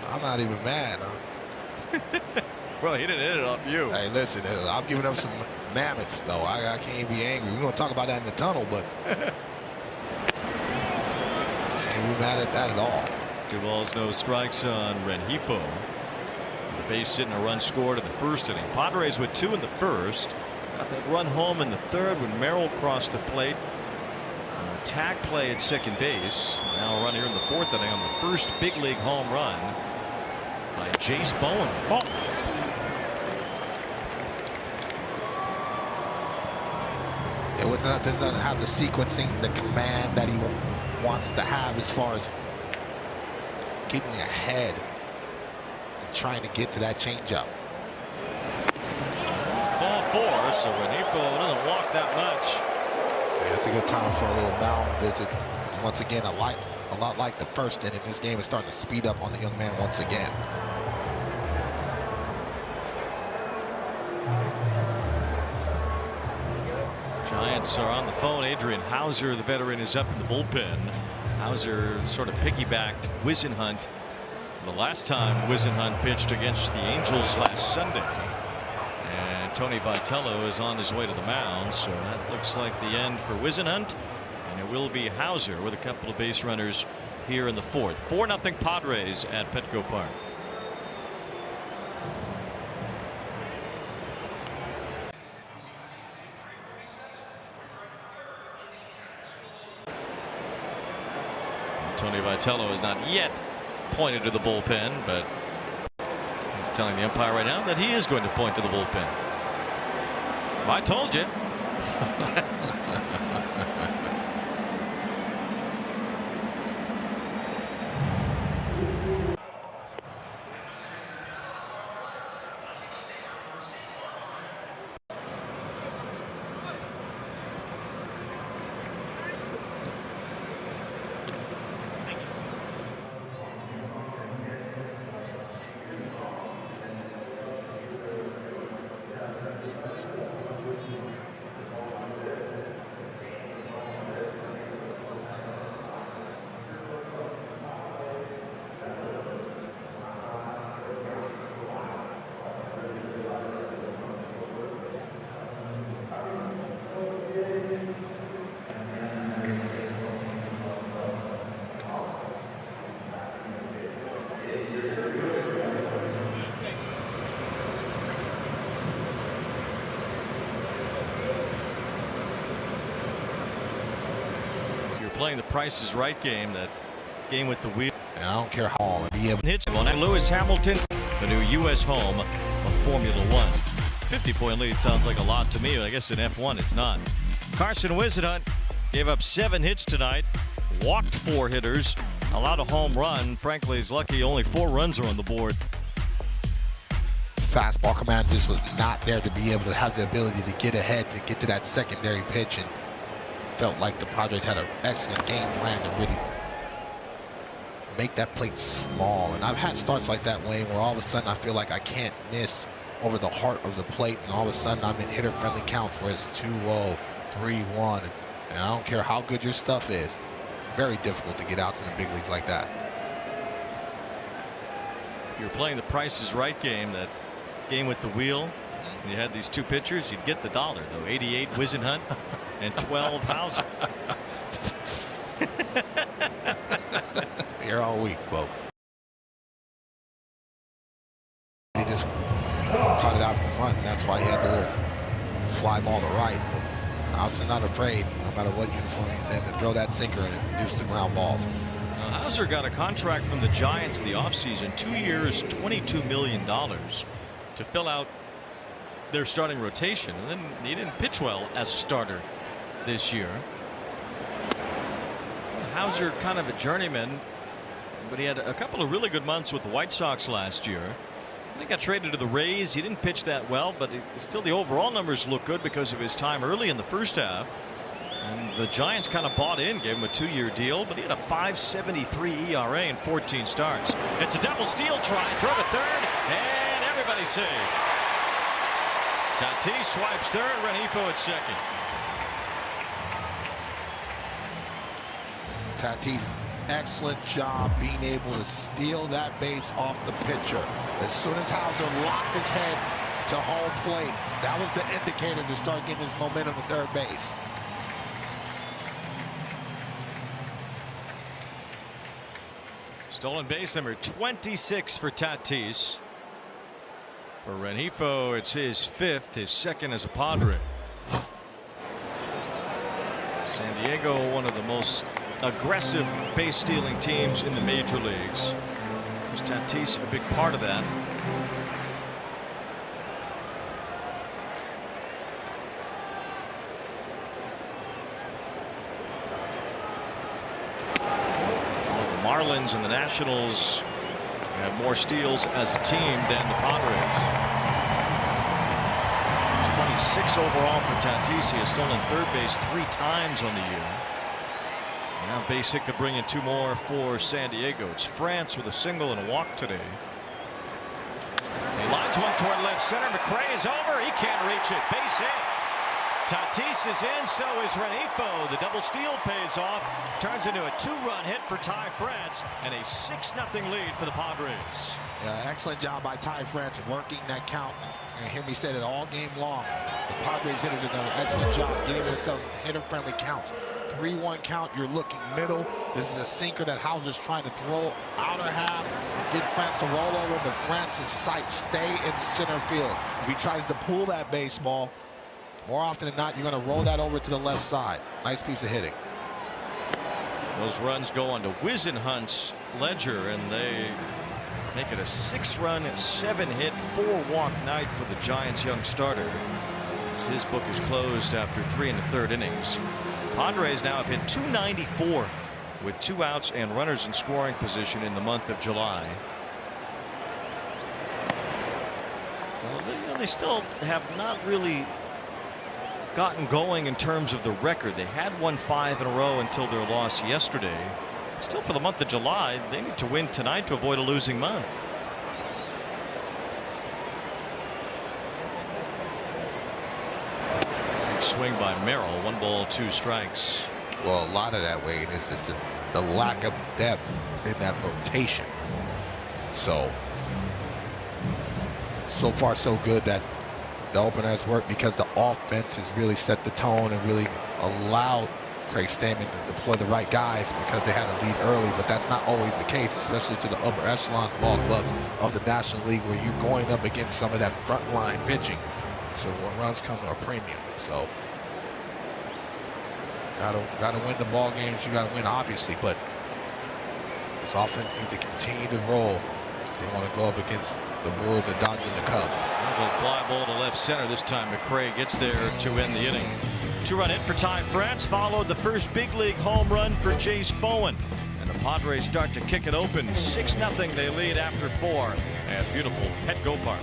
Speaker 2: I'm not even mad.
Speaker 1: Well, he didn't hit it off you.
Speaker 2: Hey, listen, I've given up some mammoths, though. I can't be angry. We're going to talk about that in the tunnel, but can't be mad at that at all.
Speaker 1: 2 balls, no strikes on Rengifo. The base hit and a run scored in the first inning. Padres with 2 in the first. Got that run home in the third when Merrill crossed the plate. An attack play at second base. Now a run here in the fourth inning on the first big league home run by Jace Bowen.
Speaker 5: Oh.
Speaker 2: It doesn't have the sequencing, the command that he wants to have as far as getting ahead and trying to get to that changeup.
Speaker 1: Ball 4, so Rengifo doesn't walk that much.
Speaker 2: Yeah, it's a good time for a little mound visit. Once again, a lot like the first inning. This game is starting to speed up on the young man once again.
Speaker 1: Giants are on the phone. Adrian Hauser, the veteran, is up in the bullpen. Hauser sort of piggybacked Whisenhunt the last time Whisenhunt pitched against the Angels last Sunday. And Tony Vitello is on his way to the mound, so that looks like the end for Whisenhunt. And it will be Hauser with a couple of base runners here in the fourth. 4-0 Padres at Petco Park. Tony Vitello has not yet pointed to the bullpen, but he's telling the umpire right now that he is going to point to the bullpen. I told you. playing the Price is Right game, that game with the wheel.
Speaker 2: And I don't care how long.
Speaker 1: Hits on Lewis Hamilton, the new U.S. home of Formula One. 50-point lead sounds like a lot to me. I guess in F1 it's not. Carson Whisenhunt gave up 7 hits tonight, walked 4 hitters, allowed a home run. Frankly, he's lucky only 4 runs are on the board.
Speaker 2: Fastball command just was not there to be able to have the ability to get ahead, to get to that secondary pitch, and felt like the Padres had an excellent game plan to really make that plate small. And I've had starts like that, Wayne, where all of a sudden I feel like I can't miss over the heart of the plate, and all of a sudden I'm in hitter-friendly counts where it's 2-0, 3-1, and I don't care how good your stuff is. Very difficult to get out to the big leagues like that.
Speaker 1: If you're playing the Price is Right game, that game with the wheel, and you had these 2 pitchers, you'd get the dollar, though. 88 Whisenhunt and 12 Hauser.
Speaker 2: You're all week, folks. He just caught it out in front, and that's why he had the little fly ball to right. But I was not afraid, no matter what uniform he's in, to throw that sinker and induce the ground balls.
Speaker 1: Hauser got a contract from the Giants in the offseason, 2 years, $22 million to fill out their starting rotation. And then he didn't pitch well as a starter this year. Hauser kind of a journeyman, but he had a couple of really good months with the White Sox last year. He got traded to the Rays. He didn't pitch that well, but still the overall numbers look good because of his time early in the first half. And the Giants kind of bought in, gave him a 2-year deal, but he had a .573 ERA in 14 starts. It's a double steal try, throw to third, and everybody's safe. Tatis swipes third, Rengifo at second.
Speaker 2: Tatis, excellent job being able to steal that base off the pitcher. As soon as Hauser locked his head to home plate, that was the indicator to start getting his momentum to third base.
Speaker 1: Stolen base number 26 for Tatis. For Rengifo, it's his 5th, his 2nd as a Padre. San Diego, one of the most aggressive base stealing teams in the major leagues. Was Tatis a big part of that? The Marlins and the Nationals have more steals as a team than the Padres. 26 overall for Tatis. He has stolen third base 3 times on the year. Now base hit could bring in 2 more for San Diego. It's France with a single and a walk today. He lines one toward left center. McRae is over. He can't reach it. Base hit. Tatis is in. So is Rengifo. The double steal pays off. Turns into a 2-run hit for Ty France and a 6-0 lead for the Padres.
Speaker 2: Yeah, excellent job by Ty France working that count. And hear me say that all game long. The Padres hitters have done an excellent job getting themselves hitter-friendly counts. 3-1 count, you're looking middle. This is a sinker that Hauser's trying to throw outer half. Get France to roll over, but France's sights stay in center field. If he tries to pull that baseball, more often than not, you're going to roll that over to the left side. Nice piece of hitting.
Speaker 1: Those runs go on to Whisenhunt's ledger, and they make it a 6-run, 7-hit, 4-walk night for the Giants' young starter. His book is closed after 3 1/3 innings. Padres now have hit .294 with 2 outs and runners in scoring position in the month of July. Well, they still have not really gotten going in terms of the record. They had won 5 in a row until their loss yesterday. Still, for the month of July, they need to win tonight to avoid a losing month. Swing by Merrill. 1 ball, 2 strikes.
Speaker 2: Well, a lot of that, Wade, is just the lack of depth in that rotation. So far so good that the opener has worked because the offense has really set the tone and really allowed Craig Stammen to deploy the right guys because they had a lead early, but that's not always the case, especially to the upper echelon ball clubs of the National League where you're going up against some of that frontline pitching. So when runs come to a premium. So Gotta win the ball games. You gotta win, obviously, but this offense needs to continue to roll. They want to go up against the Brewers and dodging the Cubs.
Speaker 1: There's a fly ball to left center. This time McRae gets there to end the inning. 2-run hit for Ty France followed the first big league home run for Jace Bowen. And the Padres start to kick it open. 6-0 they lead after 4 at beautiful Petco Park.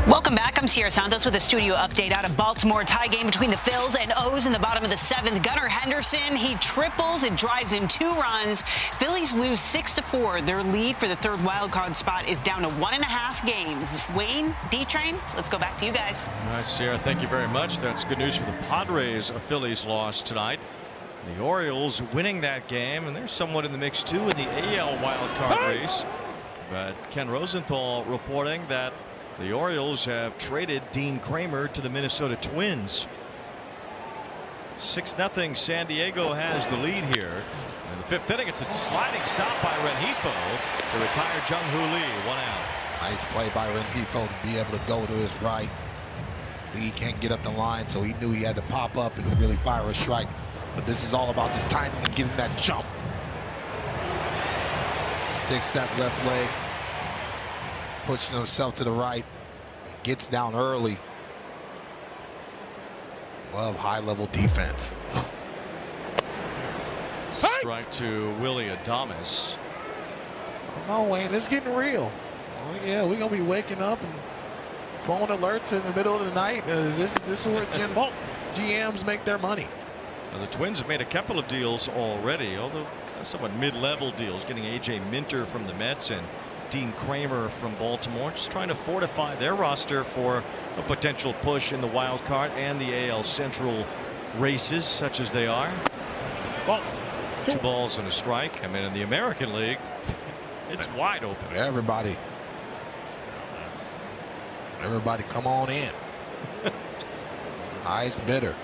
Speaker 8: Welcome back. I'm Sierra Santos with a studio update out of Baltimore. Tie game between the Phils and O's in the bottom of the 7th. Gunnar Henderson, he triples and drives in 2 runs. Phillies lose 6-4. Their lead for the 3rd wild card spot is down to 1.5 games. Wayne, D-Train, let's go back to you guys.
Speaker 1: All right, Sierra, thank you very much. That's good news for the Padres. A Phillies loss tonight. The Orioles winning that game, and they're somewhat in the mix too in the AL wild card race. But Ken Rosenthal reporting that the Orioles have traded Dean Kramer to the Minnesota Twins. 6-0 San Diego has the lead here. In the 5th inning, it's a sliding stop by Rengifo to retire Jung-Hoo Lee. 1 out.
Speaker 2: Nice play by Rengifo to be able to go to his right. Lee can't get up the line, so he knew he had to pop up and really fire a strike. But this is all about this timing and getting that jump. Sticks that left leg. Pushing himself to the right, gets down early. Love high-level defense.
Speaker 1: Strike to Willy Adames.
Speaker 2: Oh, no, Wayne, it's getting real. Oh, yeah, we're gonna be waking up and phone alerts in the middle of the night. This is where GMs make their money.
Speaker 1: Now, the Twins have made a couple of deals already, although somewhat mid-level deals, getting A.J. Minter from the Mets and Dean Kramer from Baltimore, just trying to fortify their roster for a potential push in the wild card and the AL Central races, such as they are. Well, 2 balls and a strike. I mean, in the American League, it's wide open.
Speaker 2: Everybody come on in. Highest bidder.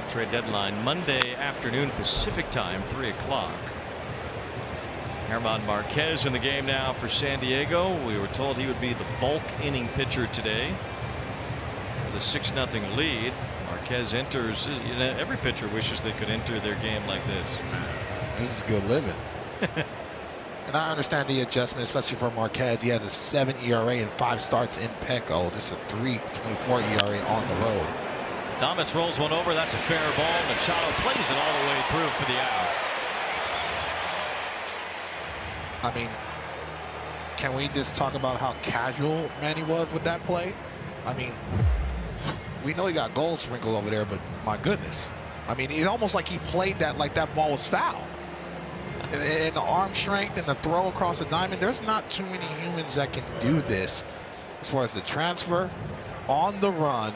Speaker 1: Trade deadline Monday afternoon Pacific time, 3 o'clock. German Marquez in the game now for San Diego. We were told he would be the bulk inning pitcher today. With a 6-0 lead, Marquez enters. You know, every pitcher wishes they could enter their game like this.
Speaker 2: This is good living. And I understand the adjustment, especially for Marquez. He has a 7 ERA and 5 starts in Petco. This is a 3.24 ERA on the road.
Speaker 1: Adames rolls one over. That's a fair ball. Machado plays it all the way through for the out.
Speaker 2: I mean, can we just talk about how casual Manny was with that play? I mean, we know he got gold sprinkled over there, but my goodness. I mean, it's almost like he played that like that ball was foul. And the arm strength and the throw across the diamond, there's not too many humans that can do this as far as the transfer on the run.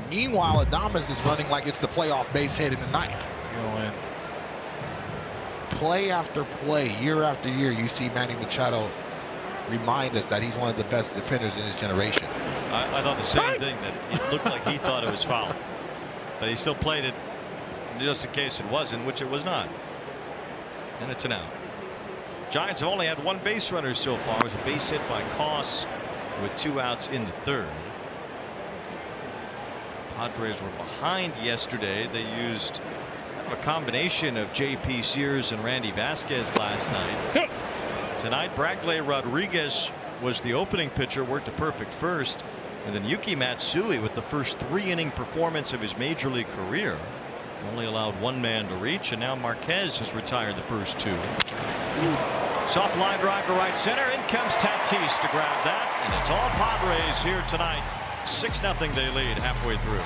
Speaker 2: Meanwhile, Adames is running like it's the playoff base hit in the ninth. You know, and play after play, year after year, you see Manny Machado remind us that he's one of the best defenders in his generation.
Speaker 1: I thought the same thing, that it looked like he thought it was foul, but he still played it just in case it wasn't, which it was not. And it's an out. Giants have only had one base runner so far. It was a base hit by Koss with 2 outs in the third. Padres were behind yesterday. They used kind of a combination of J.P. Sears and Randy Vasquez last night. Tonight, Bradley Rodriguez was the opening pitcher, worked a perfect first, and then Yuki Matsui with the first 3-inning performance of his major league career. Only allowed 1 man to reach, and now Marquez has retired the first 2. Soft line drive to right center. In comes Tatis to grab that, and it's all Padres here tonight. 6-0 they lead halfway through.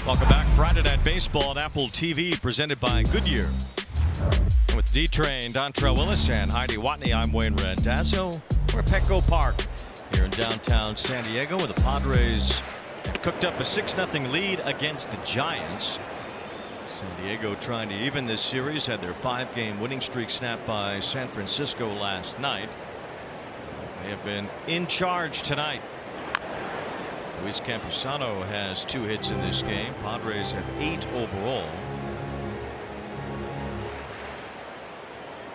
Speaker 1: Welcome back. Friday Night Baseball on Apple TV, presented by Goodyear. With D-Train, Dontrelle Willis, and Heidi Watney, I'm Wayne Randazzo. We're at Petco Park here in downtown San Diego, where the Padres have cooked up a 6-0 lead against the Giants. San Diego trying to even this series, had their 5-game winning streak snapped by San Francisco last night. They have been in charge tonight. Luis Campusano has 2 hits in this game. Padres have 8 overall.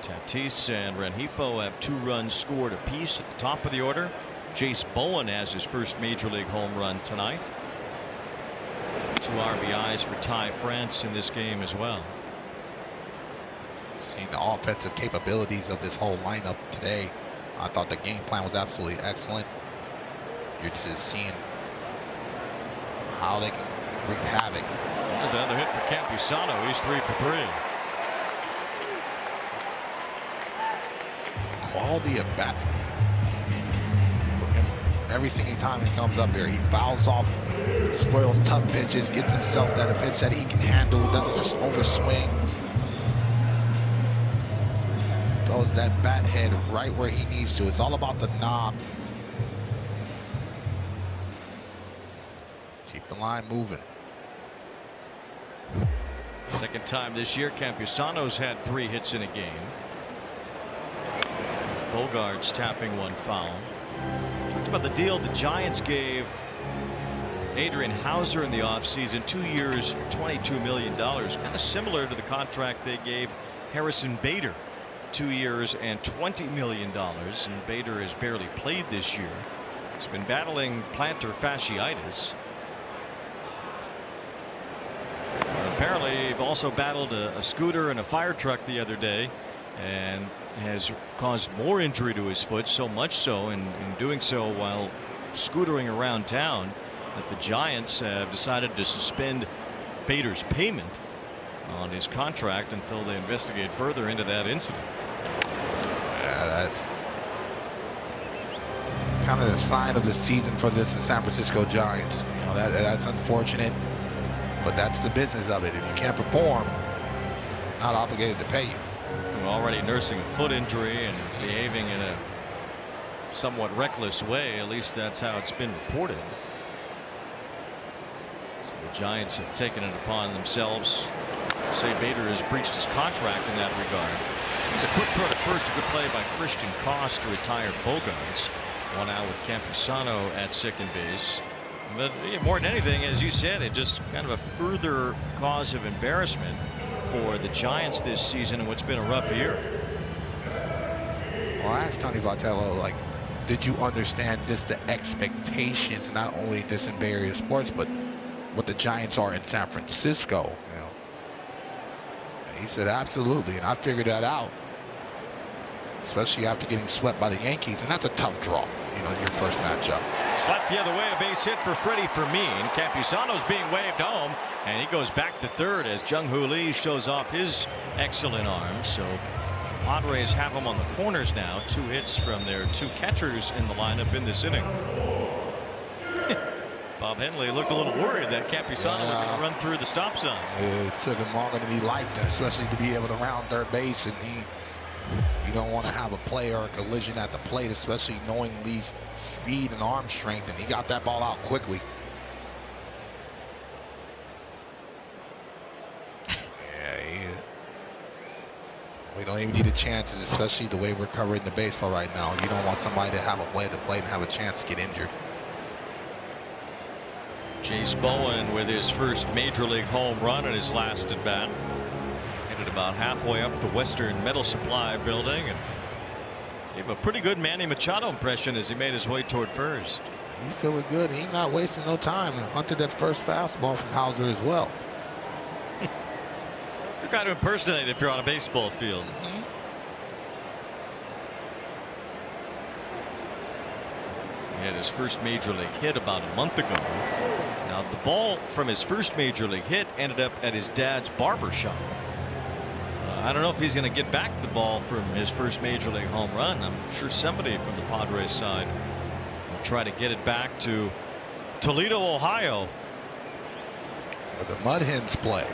Speaker 1: Tatis and Rengifo have 2 runs scored apiece at the top of the order. Jace Bowen has his first major league home run tonight. 2 RBIs for Ty France in this game as well.
Speaker 2: Seeing the offensive capabilities of this whole lineup today, I thought the game plan was absolutely excellent. You're just seeing how they can wreak havoc.
Speaker 1: There's another hit for Campusano. He's 3 for 3.
Speaker 2: Quality of bat for him. Every single time he comes up here, he fouls off spoils tough pitches, gets himself that a pitch that he can handle, doesn't overswing. Throws that bat head right where he needs to. It's all about the knob. Keep the line moving.
Speaker 1: Second time this year, Campusano's had 3 hits in a game. Bogarts tapping one foul. Talked about the deal the Giants gave Adrian Hauser in the offseason. 2 years, $22 million. Kind of similar to the contract they gave Harrison Bader. 2 years and $20 million. And Bader has barely played this year. He's been battling plantar fasciitis. Apparently, he also battled a scooter and a fire truck the other day, and has caused more injury to his foot, so much so in doing so while scootering around town, that the Giants have decided to suspend Bader's payment on his contract until they investigate further into that incident.
Speaker 2: Yeah, that's kind of the sign of the season for this San Francisco Giants. You know, that's unfortunate, but that's the business of it. If you can't perform, not obligated to pay you.
Speaker 1: Already nursing a foot injury and behaving in a somewhat reckless way. At least that's how it's been reported. So the Giants have taken it upon themselves to say Bader has breached his contract in that regard. It's a quick throw to first. A good play by Christian Koss to retire Bogarts. One out with Campusano at second base. But more than anything, as you said, it just kind of a further cause of embarrassment for the Giants this season and what's been a rough year.
Speaker 2: Well, I asked Tony Vitello, like, did you understand just the expectations, not only this in Bay Area sports, but what the Giants are in San Francisco? You know, and he said absolutely, and I figured that out, especially after getting swept by the Yankees, and that's a tough draw, you know, your first matchup.
Speaker 1: Slapped the other way, a base hit for Freddie Fermin. Campusano's being waved home, and he goes back to third as Jung-Hoo Lee shows off his excellent arm. So Padres have him on the corners now. 2 hits from their 2 catchers in the lineup in this inning. Bob Henley looked a little worried that Campusano was going to run through the stop sign.
Speaker 2: It took him longer than he liked, especially to be able to round third base, and you don't want to have a play or a collision at the plate, especially knowing Lee's speed and arm strength, and he got that ball out quickly. We don't even need the chances, especially the way we're covering the baseball right now. You don't want somebody to have a play at the plate and have a chance to get injured.
Speaker 1: Jace Bowen with his first major league home run in his last at bat. Hit it about halfway up the Western Metal Supply building and gave a pretty good Manny Machado impression as he made his way toward first.
Speaker 2: He's feeling good. He's not wasting no time, and hunted that first fastball from Hauser as well.
Speaker 1: Good guy to impersonate if you're on a baseball field. He had his first major league hit about a month ago. Now the ball from his first major league hit ended up at his dad's barber shop. I don't know if he's going to get back the ball from his first major league home run. I'm sure somebody from the Padres side will try to get it back to Toledo, Ohio,
Speaker 2: where the Mud Hens play.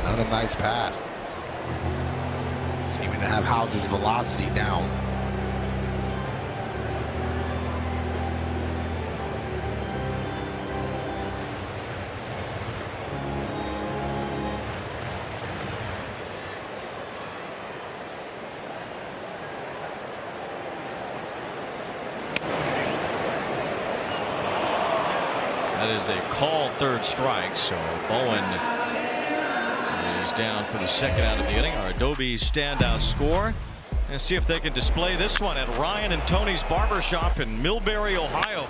Speaker 2: Another nice pass. Seeming to have Hauser's velocity down.
Speaker 1: That is a called third strike, so Bowen is down for the second out of the inning. Our Adobe standout score. And see if they can display this one at Ryan and Tony's barbershop in Millbury, Ohio.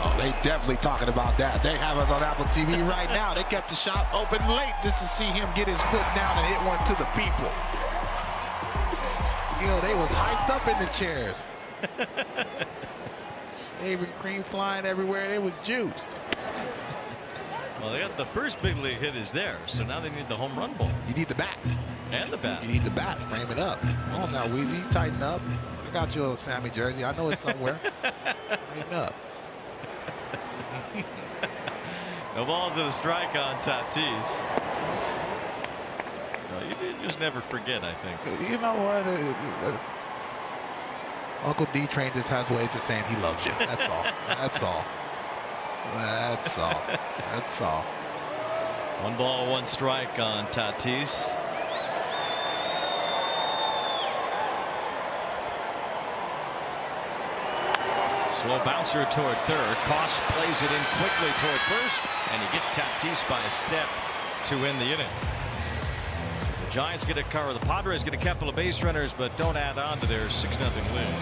Speaker 2: Oh, they definitely talking about that. They have us on Apple TV right now. They kept the shop open late just to see him get his foot down and hit one to the people. You know, they was hyped up in the chairs. Shaving cream flying everywhere. They was juiced.
Speaker 1: Well, they got the first big league hit is there, so now they need the home run ball.
Speaker 2: You need the bat.
Speaker 1: And the bat.
Speaker 2: You need the bat. Frame it up. Come on now, Weezy. Tighten up. I got you a Sammy jersey. I know it's somewhere. Tighten up.
Speaker 1: No balls and a strike on Tatis. No, you just never forget, I think.
Speaker 2: You know what? Uncle D-Train just has ways of saying he loves you. That's all. That's all. That's all. That's all.
Speaker 1: 1 ball, 1 strike on Tatis. Slow bouncer toward third. Koss plays it in quickly toward first, and he gets Tatis by a step to win the inning. The Giants get a cover. The Padres get a couple of base runners, but don't add on to their 6-0 lead.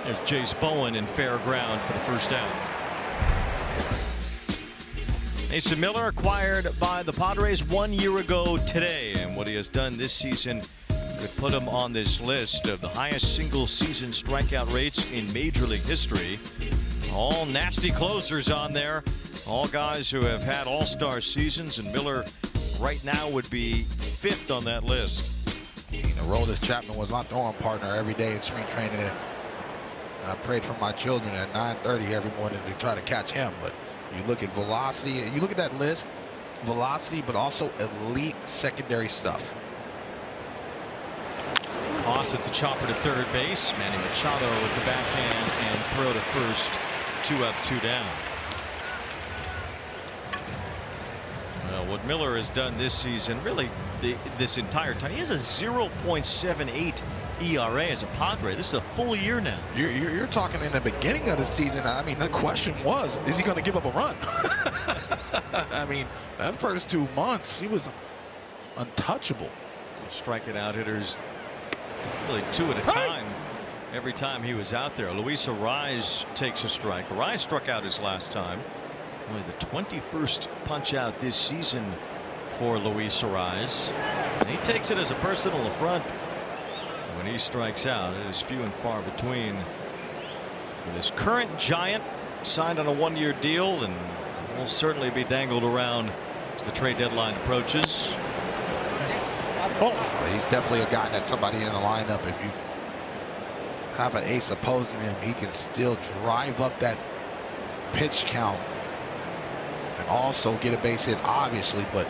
Speaker 1: There's Jace Bowen in fair ground for the first out. Mason Miller acquired by the Padres 1 year ago today, and what he has done this season could put him on this list of the highest single season strikeout rates in Major League history. All nasty closers on there, all guys who have had all-star seasons, and Miller right now would be 5th on that list.
Speaker 2: Aroldis Chapman was my throwing partner every day in spring training. I prayed for my children at 9:30 every morning to try to catch him. But you look at velocity, you look at that list, velocity, but also elite secondary stuff.
Speaker 1: Koss, it's a chopper to third base. Manny Machado with the backhand and throw to first. 2 up, 2 down. Well, what Miller has done this season, really this entire time, he has a 0.78 ERA as a Padre. This is a full year now.
Speaker 2: You're talking in the beginning of the season. I mean, the question was, is he going to give up a run? I mean, that first 2 months, he was untouchable.
Speaker 1: Striking out hitters really 2 at a time every time he was out there. Luis Arraez takes a strike. Arraez struck out his last time. Only the 21st punch out this season for Luis Arraez. And he takes it as a personal affront. When he strikes out, it is few and far between for this current Giant, signed on a 1-year deal, and will certainly be dangled around as the trade deadline approaches.
Speaker 2: He's definitely a guy that somebody in the lineup, if you have an ace opposing him, he can still drive up that pitch count and also get a base hit, obviously, but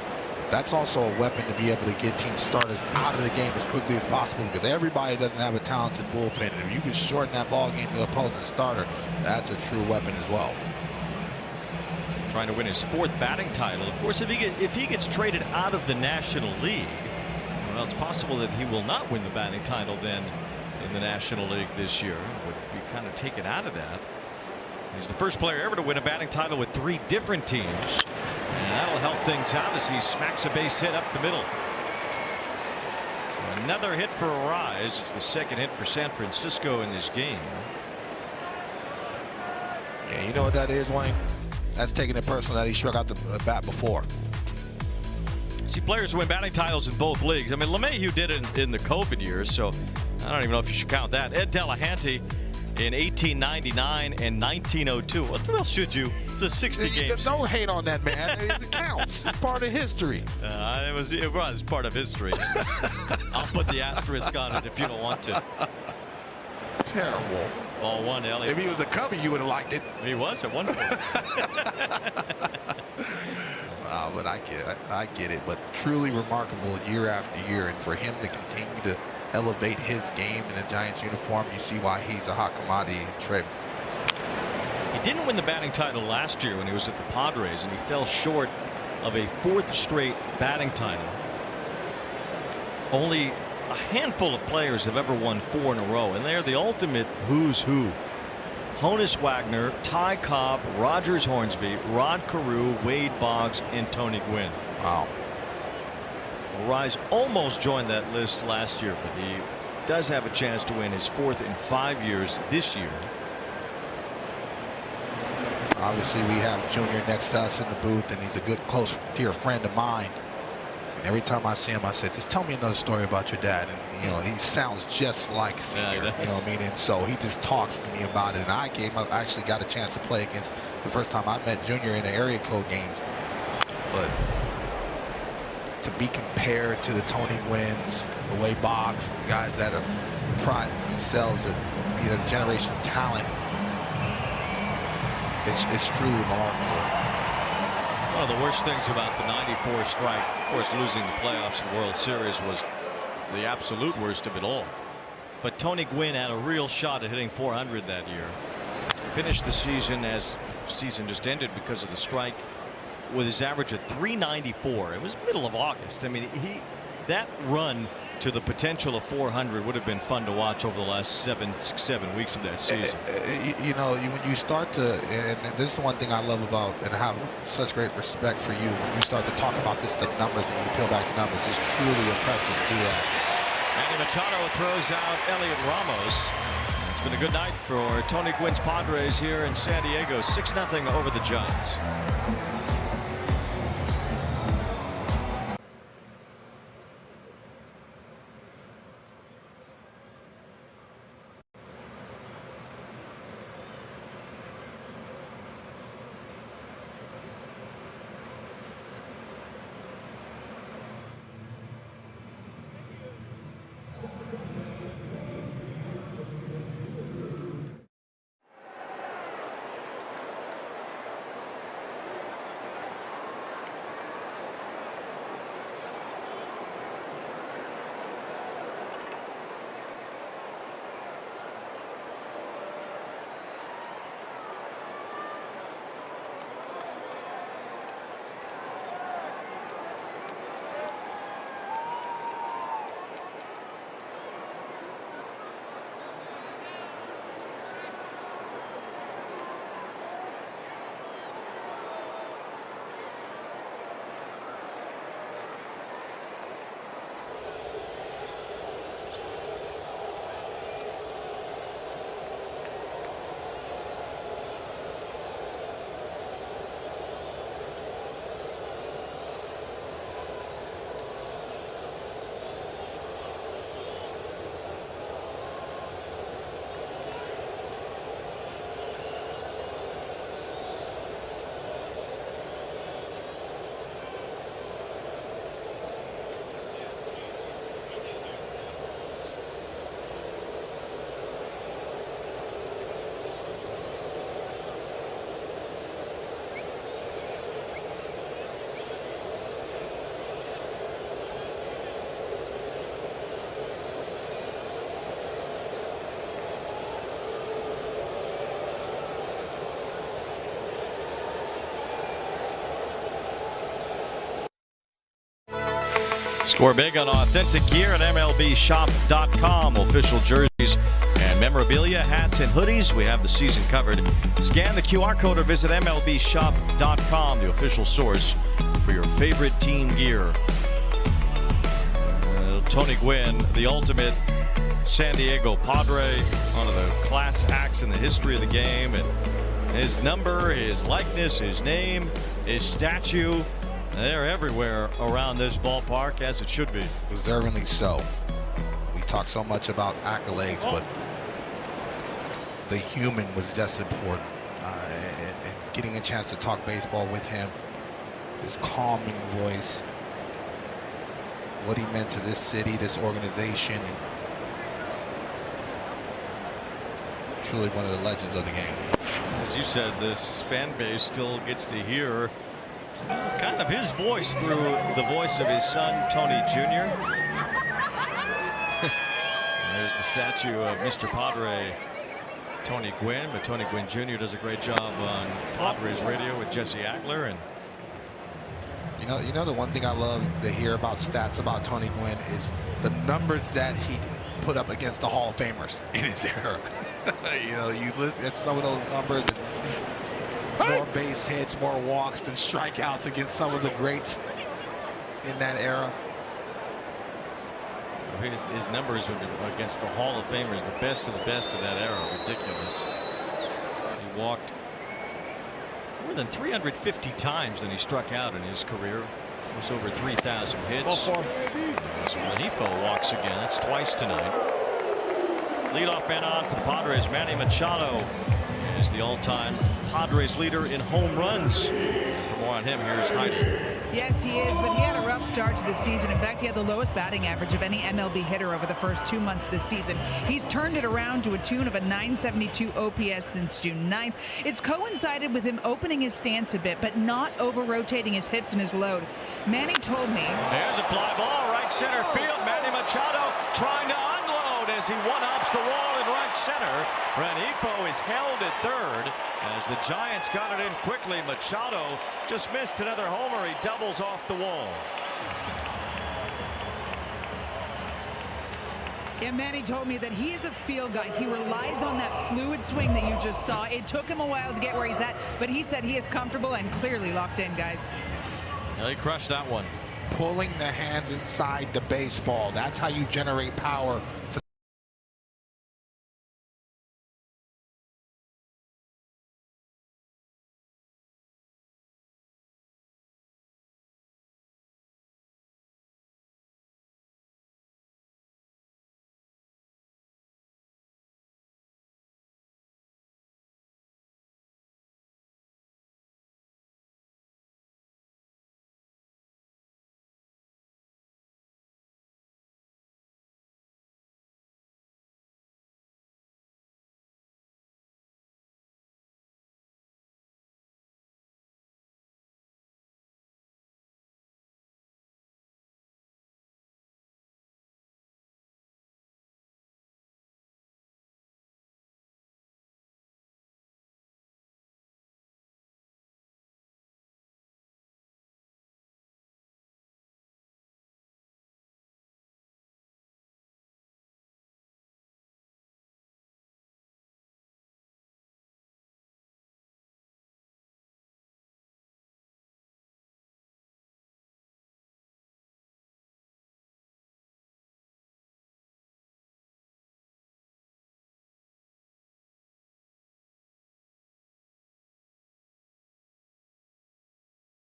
Speaker 2: that's also a weapon to be able to get team starters out of the game as quickly as possible, because everybody doesn't have a talented bullpen, and if you can shorten that ball game to opposing starter, that's a true weapon as well.
Speaker 1: Trying to win his 4th batting title. Of course, if he gets traded out of the National League, well, it's possible that he will not win the batting title then in the National League this year. Would be kind of taken out of that. He's the first player ever to win a batting title with 3 different teams. And that'll help things out as he smacks a base hit up the middle. So another hit for Arraez. It's the 2nd hit for San Francisco in this game.
Speaker 2: Yeah, you know what that is, Wayne? That's taking it personal that he struck out the bat before.
Speaker 1: See, players win batting titles in both leagues. I mean, LeMahieu did it in the COVID years, so I don't even know if you should count that. Ed Delahanty in 1899 and 1902. What else should you? the 60 games.
Speaker 2: Don't hate on that, man. It counts. It's part of history.
Speaker 1: It was part of history. I'll put the asterisk on it if you don't want to.
Speaker 2: Terrible.
Speaker 1: Ball one, Elliott.
Speaker 2: If he was a Cubby, you would have liked it.
Speaker 1: He was at one point.
Speaker 2: But I get it. But truly remarkable year after year, and for him to continue to elevate his game in the Giants uniform, you see why he's a hot commodity in trade.
Speaker 1: He didn't win the batting title last year when he was at the Padres, and he fell short of a 4th straight batting title. Only a handful of players have ever won 4 in a row, and they're the ultimate who's who. Honus Wagner, Ty Cobb, Rogers Hornsby, Rod Carew, Wade Boggs, and Tony Gwynn.
Speaker 2: Wow.
Speaker 1: Rise almost joined that list last year, but he does have a chance to win his 4th in 5 years this year.
Speaker 2: Obviously, we have Junior next to us in the booth, and he's a good, close, dear friend of mine. And every time I see him, I said, just tell me another story about your dad. And, you know, he sounds just like Senior, you know what I mean? And so he just talks to me about it. And I actually got a chance to play against the first time I met Junior in the area code games. But to be compared to the Tony Gwynns, the Wade Boggs, the guys that are pride themselves as being a generational talent, it's truly remarkable.
Speaker 1: One of the worst things about the '94 strike, of course, losing the playoffs and World Series, was the absolute worst of it all. But Tony Gwynn had a real shot at hitting 400 that year. Finished the season, as the season just ended because of the strike, with his average at 394. It was middle of August. I mean, that run to the potential of 400 would have been fun to watch over the last 7 weeks of that season.
Speaker 2: You know, when you start to, and this is the one thing I love about, and I have such great respect for you, when you start to talk about this stuff, numbers, and you peel back the numbers, it's truly impressive to do that.
Speaker 1: Manny Machado throws out Elliott Ramos. It's been a good night for Tony Gwynn's Padres here in San Diego. 6-0 over the Giants. Score big on authentic gear at MLBshop.com. Official jerseys and memorabilia, hats and hoodies. We have the season covered. Scan the QR code or visit MLBshop.com, the official source for your favorite team gear. Tony Gwynn, the ultimate San Diego Padre, one of the class acts in the history of the game. And his number, his likeness, his name, his statue, they're everywhere around this ballpark, as it should be.
Speaker 2: Deservingly so. We talk so much about accolades, but the human was just important. And getting a chance to talk baseball with him. His calming voice, what he meant to this city, this organization, and truly one of the legends of the game.
Speaker 1: As you said, this fan base still gets to hear kind of his voice through the voice of his son, Tony Jr. There's the statue of Mr. Padre, Tony Gwynn, but Tony Gwynn Jr. does a great job on Padres radio with Jesse Agler. And
Speaker 2: you know the one thing I love to hear about stats about Tony Gwynn is the numbers that he put up against the Hall of Famers in his era. You know, you look at some of those numbers, and more base hits, more walks than strikeouts against some of the greats in that era.
Speaker 1: His numbers against the Hall of Famers, the best of that era, ridiculous. He walked more than 350 times than he struck out in his career. Almost over 3,000 hits. As Rengifo walks again, that's twice tonight. Leadoff man on for the Padres, Manny Machado is the all-time Padres leader in home runs. For more on him, here's Heidi.
Speaker 3: Yes, he is, but he had a rough start to the season. In fact, he had the lowest batting average of any MLB hitter over the first 2 months of the season. He's turned it around to a tune of a .972 OPS since June 9th. It's coincided with him opening his stance a bit, but not over-rotating his hits and his load. Manny told me.
Speaker 1: There's a fly ball, right center field. Manny Machado trying to unload as he one-ups the wall in right center. Rengifo is held at third as the Giants got it in quickly. Machado just missed another homer. He doubles off the wall.
Speaker 3: Yeah, Manny told me that he is a field guy. He relies on that fluid swing that you just saw. It took him a while to get where he's at, but he said he is comfortable and clearly locked in, guys.
Speaker 1: Yeah, he crushed that one.
Speaker 2: Pulling the hands inside the baseball. That's how you generate power.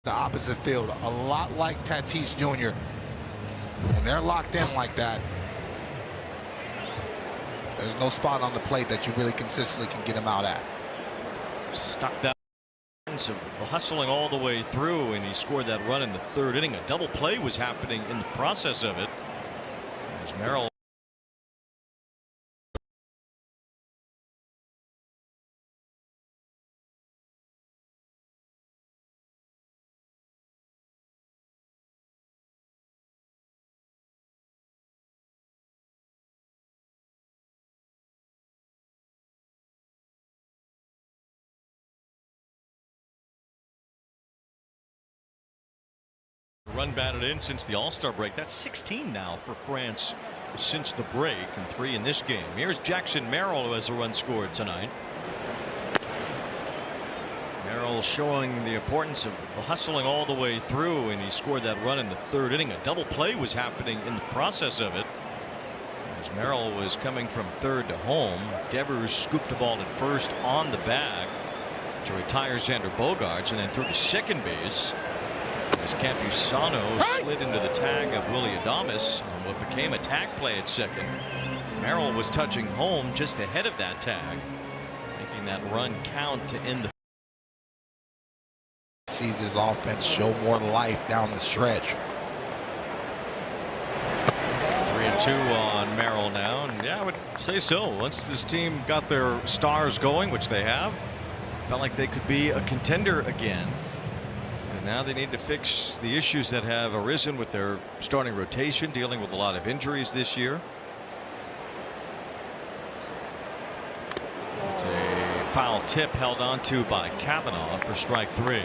Speaker 2: The opposite field, a lot like Tatis Jr. When they're locked in like that, there's no spot on the plate that you really consistently can get him out at.
Speaker 1: Stuck that of hustling all the way through, and he scored that run in the third inning. A double play was happening in the process of it as Merrill. Run batted in since the All-Star break. That's 16 now for France since the break, and 3 in this game. Here's Jackson Merrill, who has a run scored tonight. Merrill showing the importance of hustling all the way through, and he scored that run in the third inning. A double play was happening in the process of it as Merrill was coming from third to home. Devers scooped the ball at first on the bag to retire Xander Bogaerts, and then threw to second base as Campusano slid into the tag of Willy Adames on what became a tag play at second. Merrill was touching home just ahead of that tag, making that run count to end the
Speaker 2: sees his offense show more life down the stretch.
Speaker 1: 3-2 on Merrill now, and yeah, I would say so. Once this team got their stars going, which they have, felt like they could be a contender again. And now they need to fix the issues that have arisen with their starting rotation, dealing with a lot of injuries this year. It's a foul tip held onto by Kavanaugh for strike 3.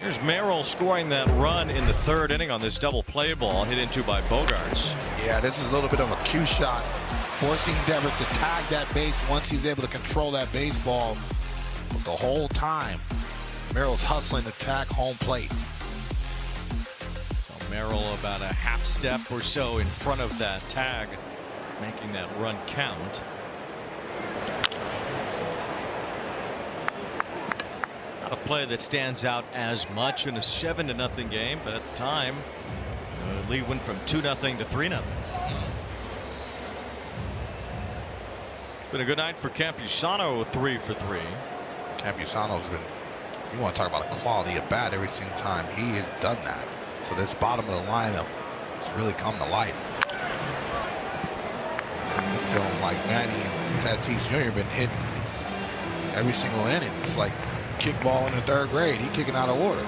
Speaker 1: Here's Merrill scoring that run in the 3rd inning on this double play ball hit into by Bogaerts.
Speaker 2: Yeah, this is a little bit of a cue shot, forcing Devers to tag that base once he's able to control that baseball. But the whole time, Merrill's hustling to tag home plate.
Speaker 1: So Merrill about a half step or so in front of that tag, making that run count. Not a play that stands out as much in a 7-0 game, but at the time, the lead went from 2-0 to 3-0. Been a good night for Campusano, 3 for 3.
Speaker 2: Campusano's been, you want to talk about a quality of bat every single time. He has done that. So this bottom of the lineup has really come to life. It's been feeling like Manny and Tatis Jr. been hitting every single inning. It's like kickball in the 3rd grade. He kicking out of order.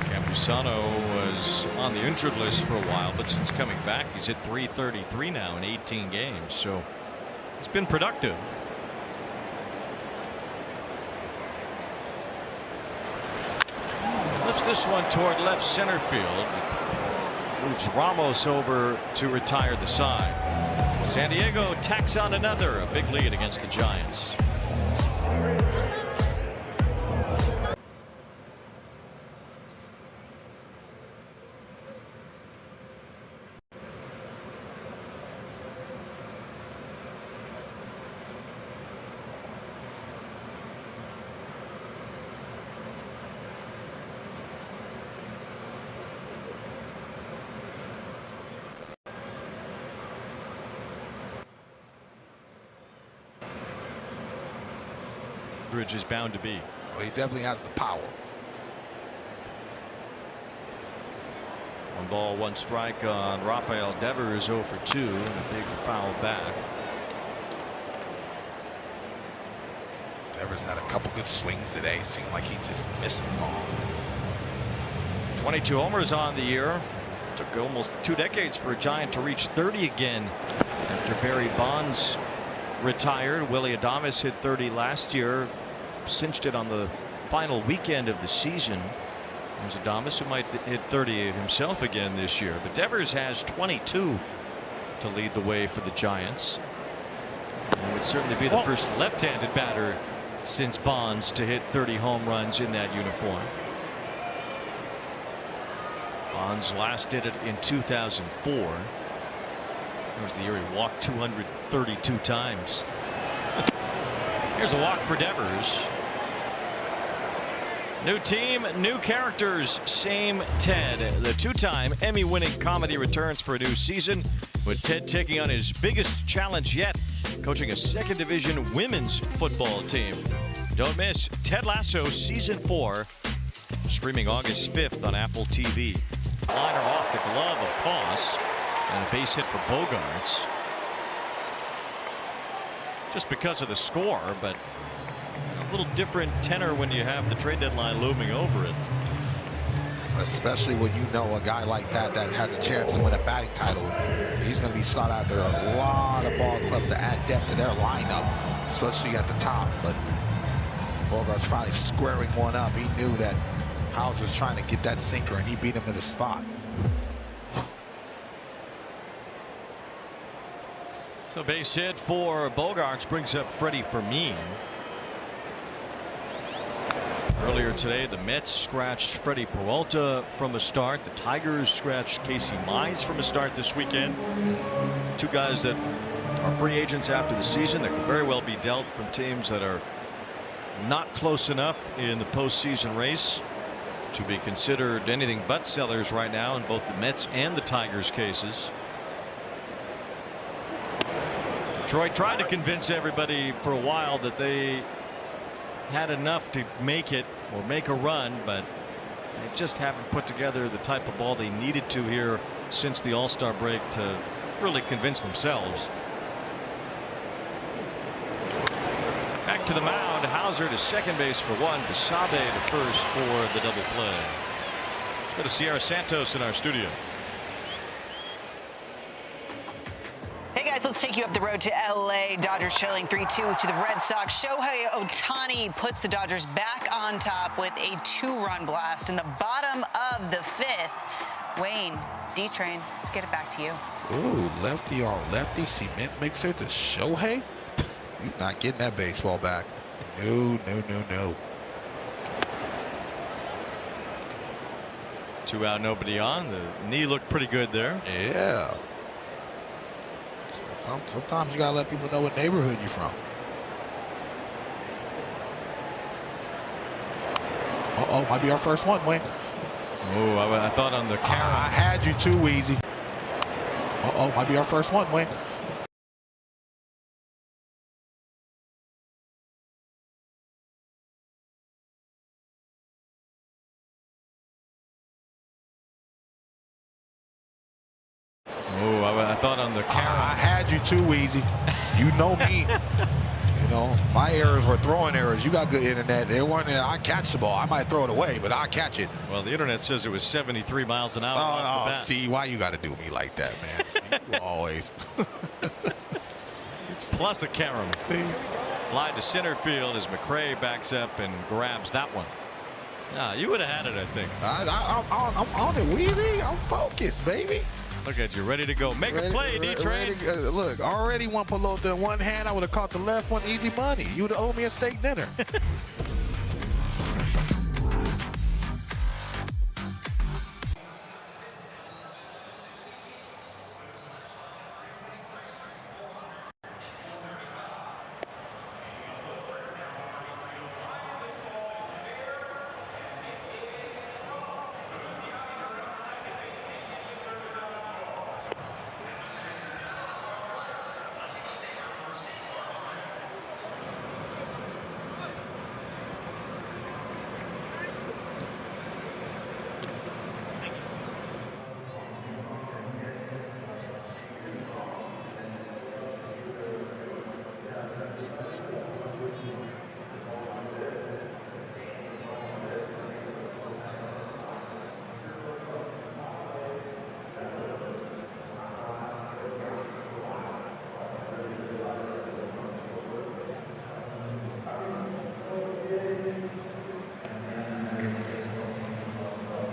Speaker 1: Campusano was on the injured list for a while, but since coming back, he's hit .333 now in 18 games. So it's been productive. Lifts this one toward left center field. Moves Ramos over to retire the side. San Diego tacks on another, a big lead against the Giants. Bridge is bound to be.
Speaker 2: Well, he definitely has the power.
Speaker 1: 1 ball, 1 strike on Rafael Devers, 0 for 2, and a big foul back.
Speaker 2: Devers had a couple good swings today. It seemed like he just missed the ball.
Speaker 1: 22 homers on the year. Took almost 2 decades for a Giant to reach 30 again after Barry Bonds retired. Willy Adames hit 30 last year, cinched it on the final weekend of the season. There's Adames, who might hit 30 himself again this year, but Devers has 22 to lead the way for the Giants. And would certainly be the first left-handed batter since Bonds to hit 30 home runs in that uniform. Bonds last did it in 2004. That was the year he walked 232 times. Here's a walk for Devers. New team, new characters, same Ted. The 2-time Emmy-winning comedy returns for a new season, with Ted taking on his biggest challenge yet, coaching a 2nd Division women's football team. Don't miss Ted Lasso Season 4, streaming August 5th on Apple TV. Liner off the glove of Poss, and a base hit for Bogaerts. Just because of the score, but a little different tenor when you have the trade deadline looming over it.
Speaker 2: Especially when you know a guy like that has a chance to win a batting title. He's going to be sought after a lot of ball clubs to add depth to their lineup, especially at the top. But Bogaerts finally squaring one up. He knew that Howes was trying to get that sinker, and he beat him to the spot.
Speaker 1: So base hit for Bogaerts brings up Freddie Fermin. Earlier today, the Mets scratched Freddie Peralta from a start. The Tigers scratched Casey Mize from a start this weekend. Two guys that are free agents after the season that could very well be dealt from teams that are not close enough in the postseason race to be considered anything but sellers right now in both the Mets and the Tigers cases. Detroit tried to convince everybody for a while that they had enough to make it or make a run, but they just haven't put together the type of ball they needed to here since the All-Star break to really convince themselves. Back to the mound. Hauser to second base for one. Basabe to first for the double play. Let's go to Sierra Santos in our studio.
Speaker 8: Hey guys, let's take you up the road to LA. Dodgers trailing 3-2 to the Red Sox. Shohei Ohtani puts the Dodgers back on top with a 2-run blast in the bottom of the 5th. Wayne, D-Train, let's get it back to you.
Speaker 2: Ooh, lefty on lefty cement mixer to Shohei. You're not getting that baseball back. No, no, no, no.
Speaker 1: 2 out, nobody on. The knee looked pretty good there.
Speaker 2: Yeah. Sometimes you gotta let people know what neighborhood you're from. Uh-oh, might be our first one, Wayne.
Speaker 1: Oh, I thought on the camera.
Speaker 2: I had you too, Weezy. Uh-oh, might be our first one, Wayne.
Speaker 1: Oh, I thought on the camera.
Speaker 2: I had you too, Weezy. You know me. You know, my errors were throwing errors. You got good internet. They weren't. I catch the ball. I might throw it away, but I catch it.
Speaker 1: Well, the internet says it was 73 miles an hour. off the bat.
Speaker 2: See why you got to do me like that, man. See, you always.
Speaker 1: Plus a carom.
Speaker 2: See?
Speaker 1: Fly to center field as McRae backs up and grabs that one. Nah, you would have had it, I think.
Speaker 2: I'm on it, Weezy. I'm focused, baby.
Speaker 1: Look at you, ready to go. Make a play, D-Train.
Speaker 2: Look, already one Pelota in one hand. I would have caught the left one, easy money. You would have owed me a steak dinner.